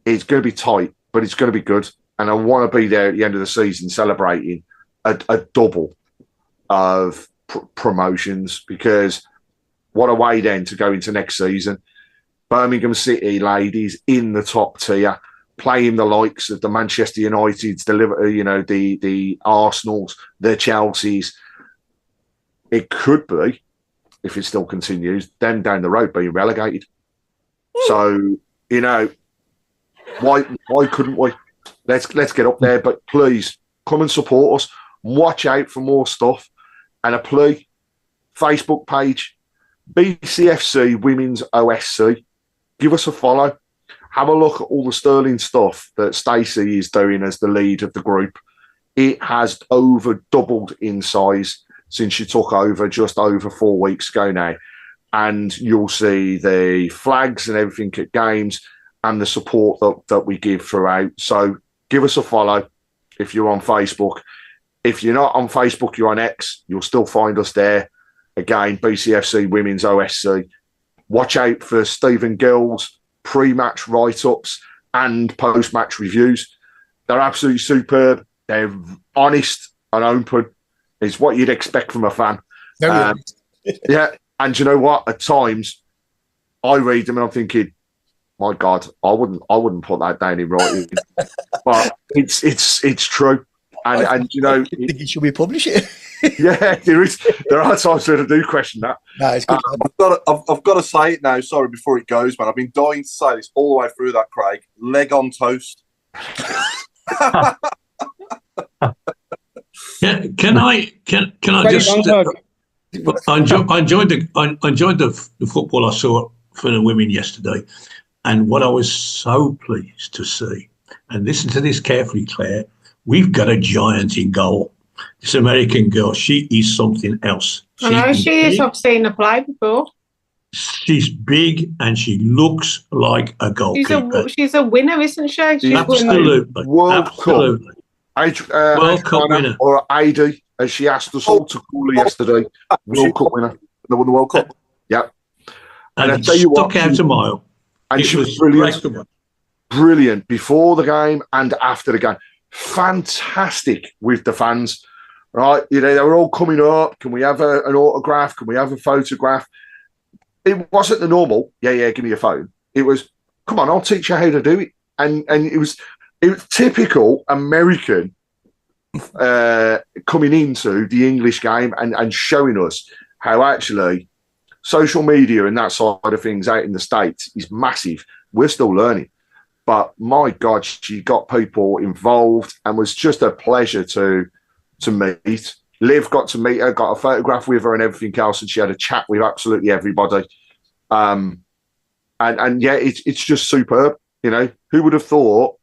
it's going to be tight, but it's going to be good. And I want to be there at the end of the season celebrating a double of promotions, because what a way then to go into next season. Birmingham City ladies in the top tier, playing the likes of the Manchester Uniteds, the Arsenals, the Chelseas. It could be, if it still continues, them down the road being relegated. So, why couldn't we? Let's get up there, but please come and support us. Watch out for more stuff. And a plea, Facebook page, BCFC Women's OSC. Give us a follow. Have a look at all the sterling stuff that Stacey is doing as the lead of the group. It has over doubled in size since she took over just over 4 weeks ago now. And you'll see the flags and everything at games and the support that we give throughout. So give us a follow if you're on Facebook. If you're not on Facebook, you're on X, you'll still find us there. Again, BCFC Women's OSC. Watch out for Stephen Gill's pre-match write-ups and post-match reviews. They're absolutely superb. They're honest and open. It's what you'd expect from a fan. Yeah, and you know what? At times, I read them and I'm thinking, my God, I wouldn't put that down in writing. But it's true. And I think you should be publishing it. Yeah, there are times where I do question that. No, it's good. I've got to say it now. Sorry, before it goes, man. I've been dying to say this all the way through that, Craig. Leg on toast. Can I just? I enjoyed the football I saw for the women yesterday, and what I was so pleased to see. And listen to this carefully, Claire. We've got a giant in goal. This American girl, she is something else. I know she is. I've seen her play before. She's big and she looks like a goalkeeper. She's a winner, isn't she? Absolutely. World Cup. World Cup winner. Or AD, as she asked us all to call her yesterday. World Cup winner. They won the World Cup. Yeah. And I tell you what, stuck out a mile. And she was brilliant. Brilliant before the game and after the game. Fantastic with the fans. right? You know, they were all coming up. Can we have an autograph? Can we have a photograph? It wasn't the normal, yeah, give me your phone. It was, come on, I'll teach you how to do it. And it was typical American coming into the English game and showing us how actually social media and that side of things out in the States is massive. We're still learning. But my God, she got people involved and was just a pleasure to meet. Liv got to meet her, got a photograph with her and everything else, and she had a chat with absolutely everybody. And yeah, it's just superb. You know, who would have thought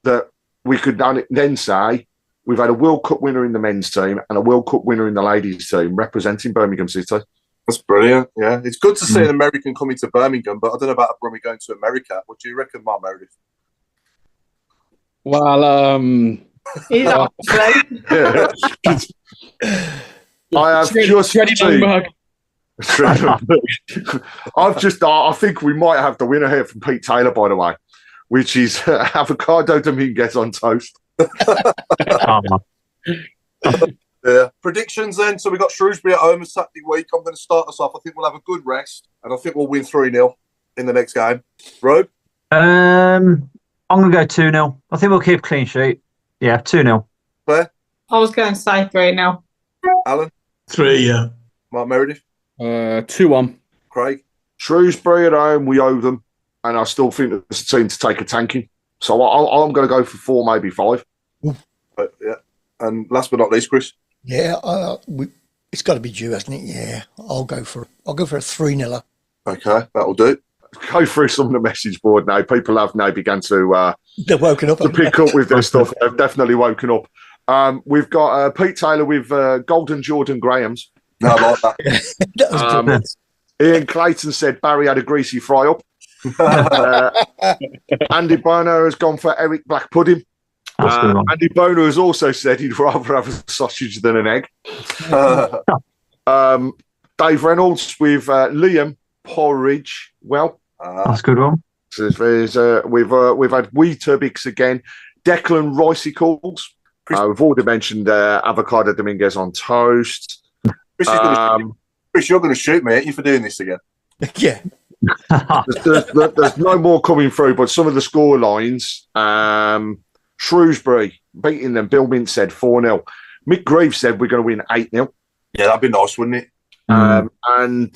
that we could then say we've had a World Cup winner in the men's team and a World Cup winner in the ladies' team representing Birmingham City. That's brilliant. Yeah, it's good to see an American coming to Birmingham, but I don't know about when we're going to America. What do you reckon, Mark Meredith? Well, he's I have just I think we might have the winner here from Pete Taylor, by the way, which is avocado Dominguez on toast. Yeah. Predictions then. So we got Shrewsbury at home Saturday week. I'm going to start us off. I think we'll have a good rest, and I think we'll win 3-0 in the next game. Rob? I'm going to go 2-0. I think we'll keep a clean sheet. Yeah, 2-0. Claire? I was going to say 3-0. Alan? 3, yeah. Mark Meredith? 2-1. Craig? Shrewsbury at home, we owe them, and I still think it's a team to take a tanking. So I'm going to go for 4, maybe 5. Yeah. And last but not least, Chris? Yeah, it's got to be due, hasn't it? Yeah, I'll go for a 3-0. Okay, that'll do. Go through some of the message board now. People have now begun to they're woken up to pick up with their stuff. They've definitely woken up. We've got Pete Taylor with Golden Jordan Grahams. No, I like that. That was brilliant. Ian Clayton said Barry had a greasy fry up. Andy Bono has gone for Eric Black Pudding. Andy Bono has also said he'd rather have a sausage than an egg. Dave Reynolds with Liam Porridge. Well, that's a good one. So we've had Weetabix again. Declan Ricicles. We've already mentioned avocado Dominguez on toast. Chris, you're going to shoot me, aren't you, for doing this again? Yeah. There's no more coming through, but some of the score lines. Shrewsbury beating them. Bill Mint said 4-0. Mick Greaves said we're going to win 8-0. Yeah, that'd be nice, wouldn't it? And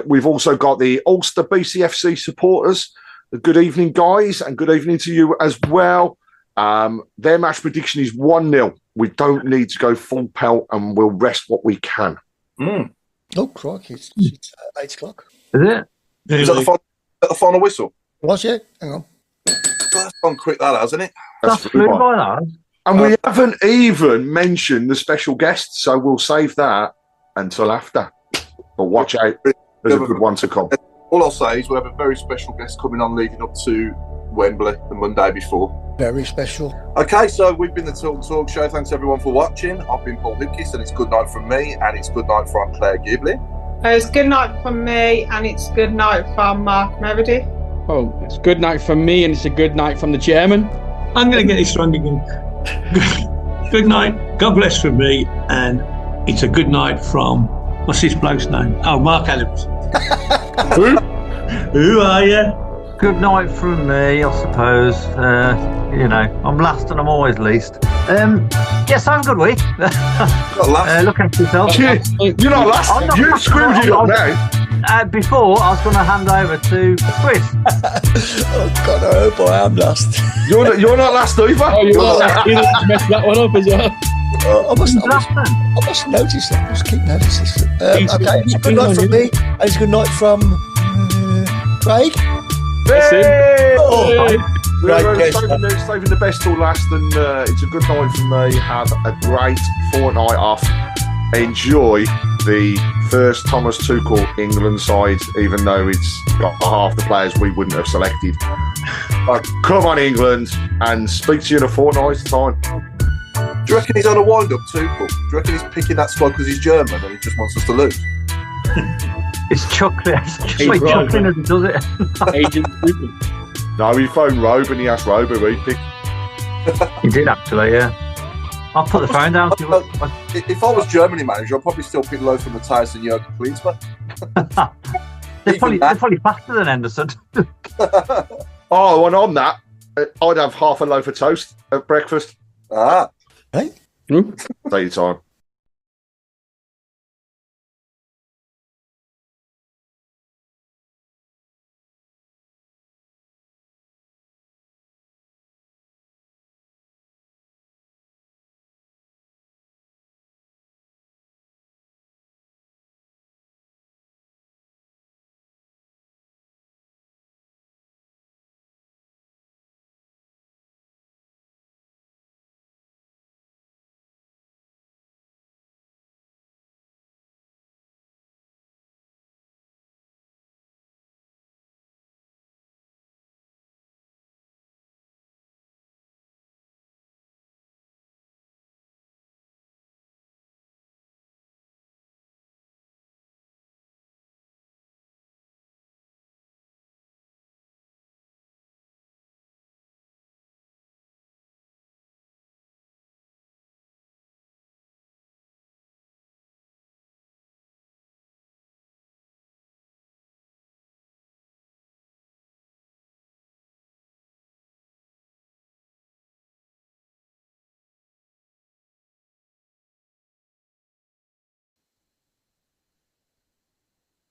we've also got the Ulster BCFC supporters. Good evening, guys, and good evening to you as well. Their match prediction is 1-0. We don't need to go full pelt, and we'll rest what we can. Oh, crikey. It's 8 o'clock. Is it? Is that the final whistle? Was it? Hang on. That's gone quick, that hasn't it? That's flew by that. And we haven't even mentioned the special guest, so we'll save that until after. But watch out, there's a good one to come. All I'll say is we have a very special guest coming on leading up to Wembley the Monday before. Very special. Okay, so we've been the Talk Show. Thanks everyone for watching. I've been Paul Hipkiss, and it's good night from me, and it's good night from Claire Giblin. It's good night from me, and it's good night from Mark Meredith. Oh, it's good night from me, and it's a good night from the chairman. I'm going to get this wrong again. Good night. God bless from me, and it's a good night from, what's this bloke's name? Oh, Mark Adams. Who are you? Good night from me, I suppose. I'm last and I'm always least. Yes, have a good week. Look after yourself. You're not last. You screwed it up now. Before, I was going to hand over to Chris. Oh, God, I hope I am last. You're not last either. Oh, you messed that one up as well. I must notice that. I must keep noticing. Okay, it's a good night from me, and it's a good night from Craig. Hey! Right, saving the best till last, and it's a good night from me. Have a great fortnight off. Enjoy the first Thomas Tuchel England side, even though it's got half the players we wouldn't have selected. But come on, England, and speak to you in a fortnight's time. Do you reckon he's on a wind-up, Tuchel? Do you reckon he's picking that squad because he's German and he just wants us to lose? It's chocolate. It's just like chocolate as he does it. Agent Stupid. No, he phoned Robe and he asked Robe who he'd pick. He did actually, yeah. I'll put the phone down. If I was Germany manager, I'd probably still pick Lothar Matthäus and Jurgen Klinsmann. They're probably faster than Henderson. Oh, and on that, I'd have half a loaf of toast at breakfast. Ah. Hey? Take your time.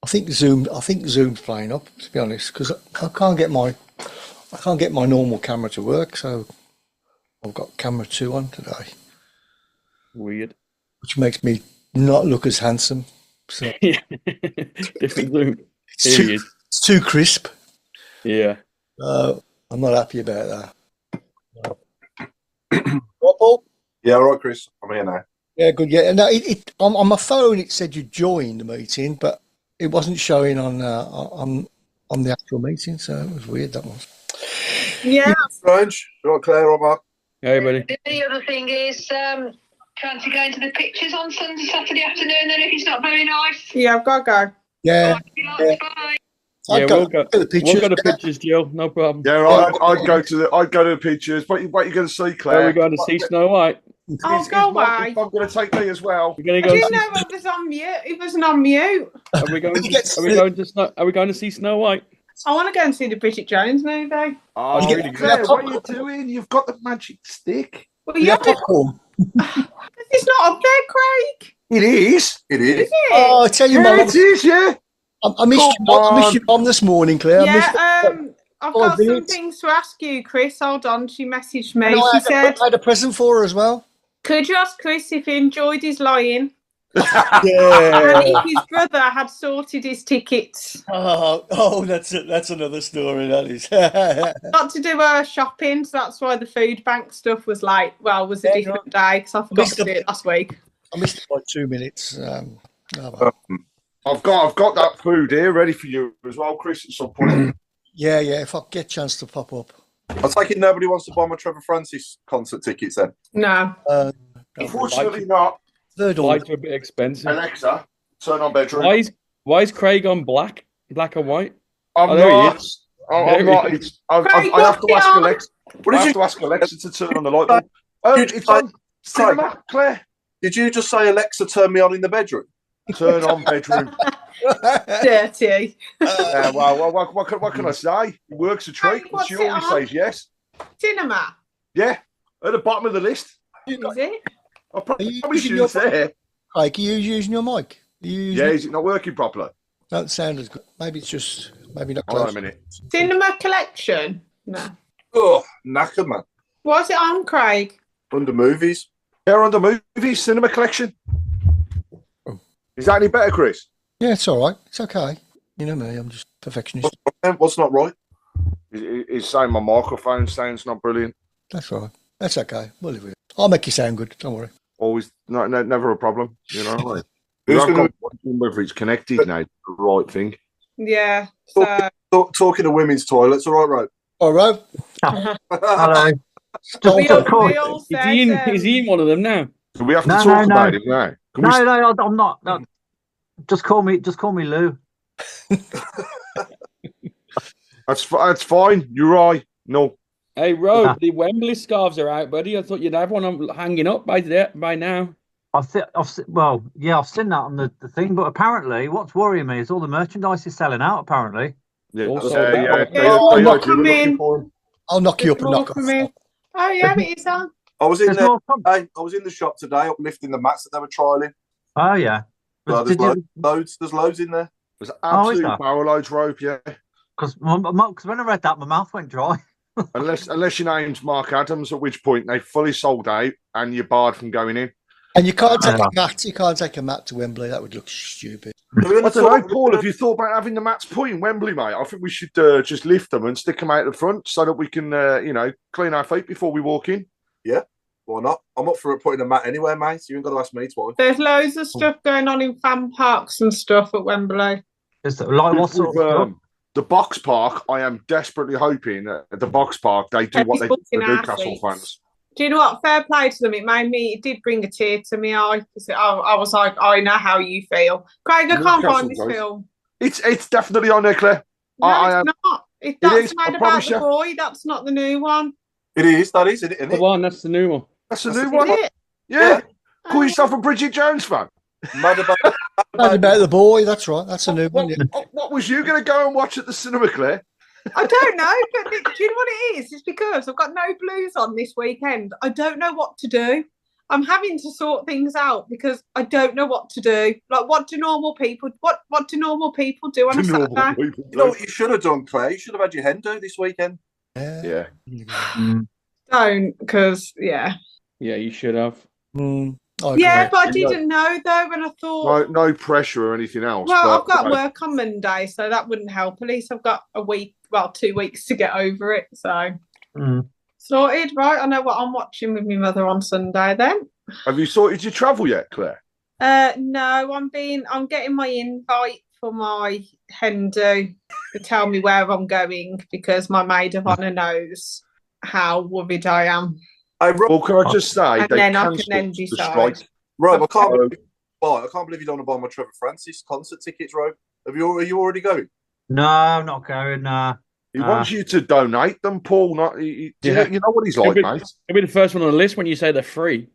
I think Zoom's playing up, to be honest, because I can't get my normal camera to work, so I've got camera 2 on today. Weird. Which makes me not look as handsome. So Yeah. Different Zoom. it's too crisp. Yeah. I'm not happy about that. What, Paul? Yeah, all right, Chris. I'm here now. Yeah, good. Yeah, no, on my phone it said you joined the meeting, but it wasn't showing on the actual meeting, so it was weird. That was. Yeah. Strange. Right, Claire, or Mark? Hey, buddy. The other thing is fancy going to the pictures on Saturday afternoon. Then if it's not very nice. Yeah, I've got to go. Yeah. Bye. Yeah, we'll go to the pictures. We'll go to pictures, Jill. No problem. Yeah, I'd go to the pictures. What are you going to see, Claire? Are we going to see Snow White? Oh, go away. I'm going to take me as well. We're going to I go. didn't know it was on mute. It wasn't on mute. Are we going to see Snow White? I want to go and see the Bridget Jones movie. Oh, You get- Claire, what are you doing? You've got the magic stick. Well, Yeah, yeah, but popcorn. it's not up there, Craig. It is. It is. Is it? Oh, I tell you, Yeah, Mum, it is. Yeah. I missed your mum this morning, Claire. I missed I've Oh, got some brilliant. things to ask you, Chris. Hold on. She messaged me. And She said, I had a present for her as well. could you ask Chris if he enjoyed his lying? Yeah. And if his brother had sorted his tickets. That's another story, that is. Got to do her shopping, so that's why the food bank stuff was a different day, because I forgot to do it last week. I missed it by 2 minutes. I've got that food here ready for you as well, Chris, at some point. Yeah, if I get a chance to pop up. I take it nobody wants to buy my Trevor Francis concert tickets then? No. Unfortunately not. Third order. Lights are a bit expensive. Alexa, turn on bedroom. Why is Craig on black and white? I'm Oh, there he not. is. I'm not. I have to ask Alexa. I have to ask Alexa to turn on the light bulb. Oh, it's on cinema, Claire. Did you just say, Alexa, turn me on in the bedroom? Turn on bedroom. Dirty. Well, what can I say? It works a treat. What's She it always on? says yes. Cinema. Yeah, at the bottom of the list. Is it? I probably using your should say. Craig, are you using your mic? Yeah, is it not working properly? Don't sound as good. Maybe it's just not Hold on close. a minute. Cinema collection. No. Oh, knackered, man. What's it on, Craig? Under movies. Here on the movies, cinema collection. Is that any better, Chris? Yeah, it's all right. It's okay. You know me, I'm just perfectionist. What's not right? He's saying my microphone sounds not brilliant. That's all right. That's okay. We'll live with it. I'll make you sound good. Don't worry. Always, never a problem. You know, like, Who's I've gonna- got whether it's connected now, the right thing. Yeah. So Talking of women's toilets, all right, Rob? All right. Hello. we all Is said, he in one of them now? Do we have to No, talk no, about no. it now? Can we No, I'm not. No. Just call me Lou. That's fine. You're right. No. Hey, Rob, the Wembley scarves are out, buddy. I thought you'd have one hanging up by now. I've seen that on the thing, but apparently what's worrying me is all the merchandise is selling out, apparently. Yeah, I'll knock you up and knock off. Oh, yeah, it is on. I was in the shop today uplifting the mats that they were trialing. Oh, yeah. There's loads in there. There's absolute barrel loads rope, yeah. Because when I read that, my mouth went dry. unless your name's Mark Adams, at which point they fully sold out and you're barred from going in. And you can't take a mat. You can't take a mat to Wembley. That would look stupid. I don't know, Paul. Have you thought about having the mats put in Wembley, mate? I think we should just lift them and stick them out the front so that we can, clean our feet before we walk in. Yeah, why not? I'm up for putting a mat anywhere, mate. You ain't got to ask me twice. There's loads of stuff going on in fan parks and stuff at Wembley. Is that like what sort of stuff? The box park, I am desperately hoping at the box park they do what they do for Newcastle fans. Do you know what? Fair play to them. It did bring a tear to my eye. I was like, I know how you feel. Craig, I can't find this film. It's definitely on there, Claire. No, it's not. That's made about the boy. That's not the new one. It is. That is, isn't it? The one. That's the new one. That's the new one. Yeah. Call yourself a Bridget Jones fan. Mad about the boy. That's right. That's a new one. Yeah. What was you going to go and watch at the cinema, Claire? I don't know, but do you know what it is? It's because I've got no Blues on this weekend. I don't know what to do. I'm having to sort things out because I don't know what to do. Like, what do normal people do on a Saturday? You know what you should have done, Claire? You should have had your hen do this weekend. Yeah. Don't, because Yeah, you should have. Yeah, but I didn't know though when I thought. No pressure or anything else. Well, I've got work on Monday, so that wouldn't help. At least I've got 2 weeks to get over it. So sorted, right? I know what I'm watching with my mother on Sunday. Then. Have you sorted your travel yet, Claire? No, I'm getting my invite for my hen do to tell me where I'm going because my maid of honour knows how worried I am. Well, can I just say and they then I cancelled can then the decide. strike. Rob, I can't believe you don't want to buy my Trevor Francis concert tickets, Rob. Are you already going? No, I'm not going. He wants you to donate them, Paul. You know what he's like, mate. He'll be the first one on the list when you say they're free.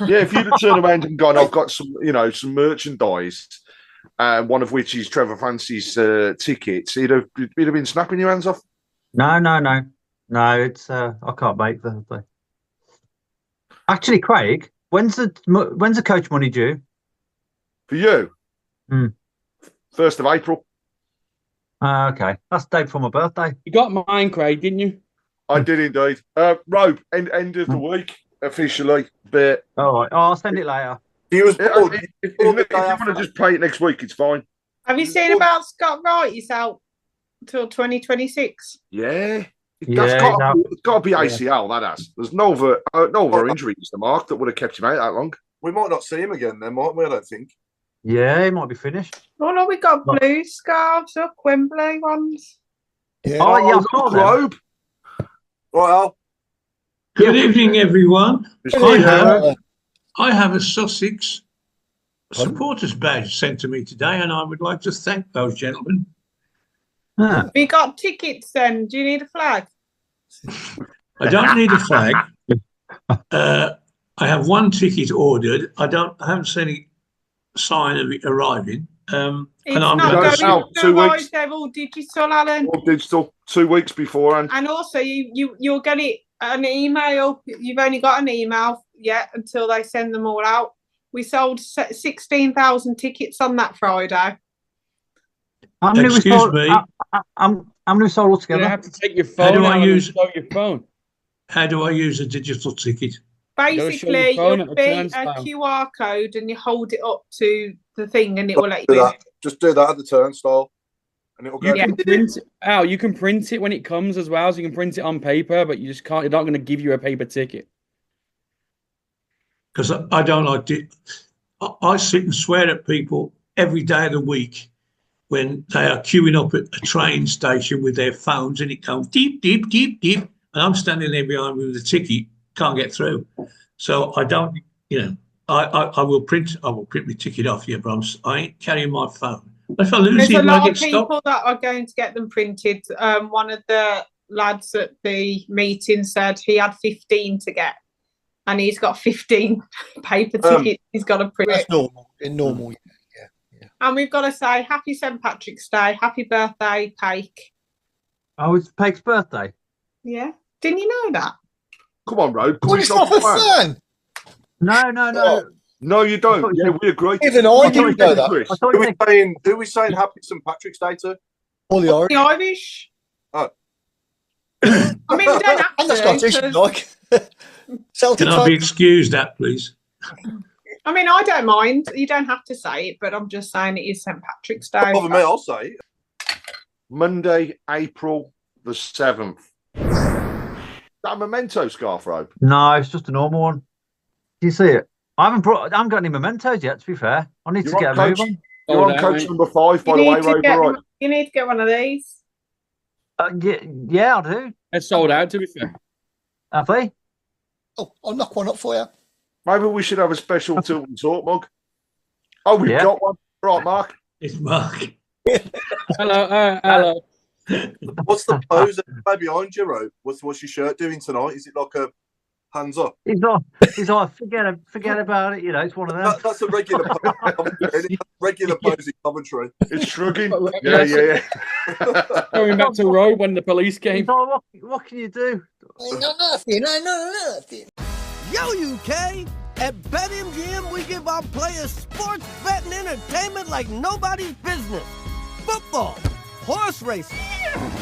Yeah, if you'd have turned around and gone, I've got some merchandise, one of which is Trevor Francis tickets, he'd have been snapping your hands off. No. It's I can't make the thing. Actually, Craig, when's the coach money due? For you? 1st of April. Okay. That's the day before my birthday. You got mine, Craig, didn't you? I did indeed. Rob, end of the week, officially. But all right. I'll send it later. If you want to just pay it next week, it's fine. Have you seen about Scott Wright? He's out till 2026. Yeah. It's got to be ACL, that has. There's no other injuries to Mark that would have kept him out that long. We might not see him again then, might we? I don't think. Yeah, he might be finished. Oh, no, we got blue scarves up, Wembley ones. Yeah. I saw them. Robe. Well, good evening, everyone. I have a Sussex supporters badge sent to me today, and I would like to thank those gentlemen. We got tickets then. Do you need a flag? I don't need a flag. I have one ticket ordered. I haven't seen any sign of it arriving. It's and I'm not going to 2 weeks. They're all digital, Alan. All digital. 2 weeks beforehand. And also, you'll get it an email. You've only got an email yet until they send them all out. We sold 16,000 tickets on that Friday. How many we sold altogether? You have to take your phone. Your phone. How do I use a digital ticket? Basically, you'll be a QR code and you hold it up to the thing and it will let you in. Just do that at the turnstile and it'll go. You can print it when it comes as well, so you can print it on paper, but you just can't. They're not going to give you a paper ticket. Because I don't like it. I sit and swear at people every day of the week when they are queuing up at a train station with their phones and it goes deep, deep, deep, deep. And I'm standing there behind me with a ticket, can't get through. So I don't, I will print my ticket off here, but I ain't carrying my phone. If I lose There's it, a lot I of get people stopped. that are going to get them printed. One of the lads at the meeting said he had 15 to get, and he's got 15 paper tickets he's got to print. That's normal. In normal, yeah. And we've got to say happy St Patrick's Day, happy birthday, Pake. Oh, it's Pake's birthday. Yeah, didn't you know that? Come on, Road. Well, it's not for fun. No. No, you don't. Yeah, we agree. Even I didn't know that. Who are we saying happy St Patrick's Day to? All the Irish. The Irish. Oh. I mean, we don't have And the Scottish, like. Celtic. Can I be excused that, please? I mean, I don't mind. You don't have to say it, but I'm just saying it is St Patrick's Day. Bother me, I'll say it. Monday, April the 7th. That memento scarf, Rob? No, it's just a normal one. Do you see it? I haven't got any mementos yet, to be fair. I need to get a move on. You're on coach number 5, by the way, Rob. Right. You need to get one of these. Yeah, I do. It's sold out, to be fair. Have they? Oh, I'll knock one up for you. Maybe we should have a special Tilton Talk mug. Oh, we've got one. Right, Mark. It's Mark. Hello. What's the pose behind you, Rob? What's your shirt doing tonight? Is it like a hands up? He's like forget about it. You know, it's one of them. That's a regular pose in commentary. It's shrugging. Yeah. Going back to Rob when the police came. Like, what can you do? I know nothing. Yo, UK! At BetMGM, we give our players sports betting entertainment like nobody's business. Football, horse racing,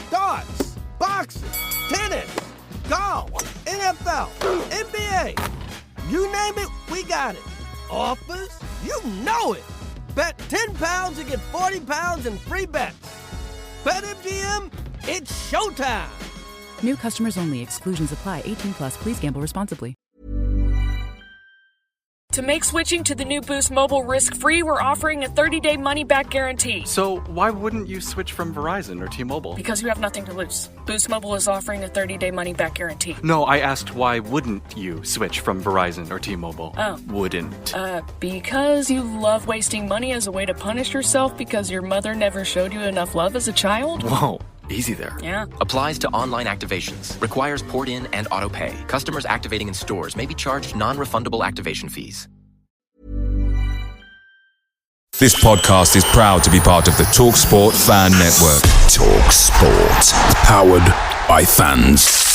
darts, boxing, tennis, golf, NFL, NBA. You name it, we got it. Offers? You know it. Bet £10 and get £40 in free bets. BetMGM, it's showtime. New customers only. Exclusions apply. 18 plus. Please gamble responsibly. To make switching to the new Boost Mobile risk-free, we're offering a 30-day money-back guarantee. So why wouldn't you switch from Verizon or T-Mobile? Because you have nothing to lose. Boost Mobile is offering a 30-day money-back guarantee. No, I asked why wouldn't you switch from Verizon or T-Mobile? Oh. Wouldn't. Because you love wasting money as a way to punish yourself because your mother never showed you enough love as a child? Whoa. Easy there. Yeah. Applies to online activations. Requires port in and auto pay. Customers activating in stores may be charged non-refundable activation fees. This podcast is proud to be part of the TalkSport Fan Network. TalkSport. Powered by fans.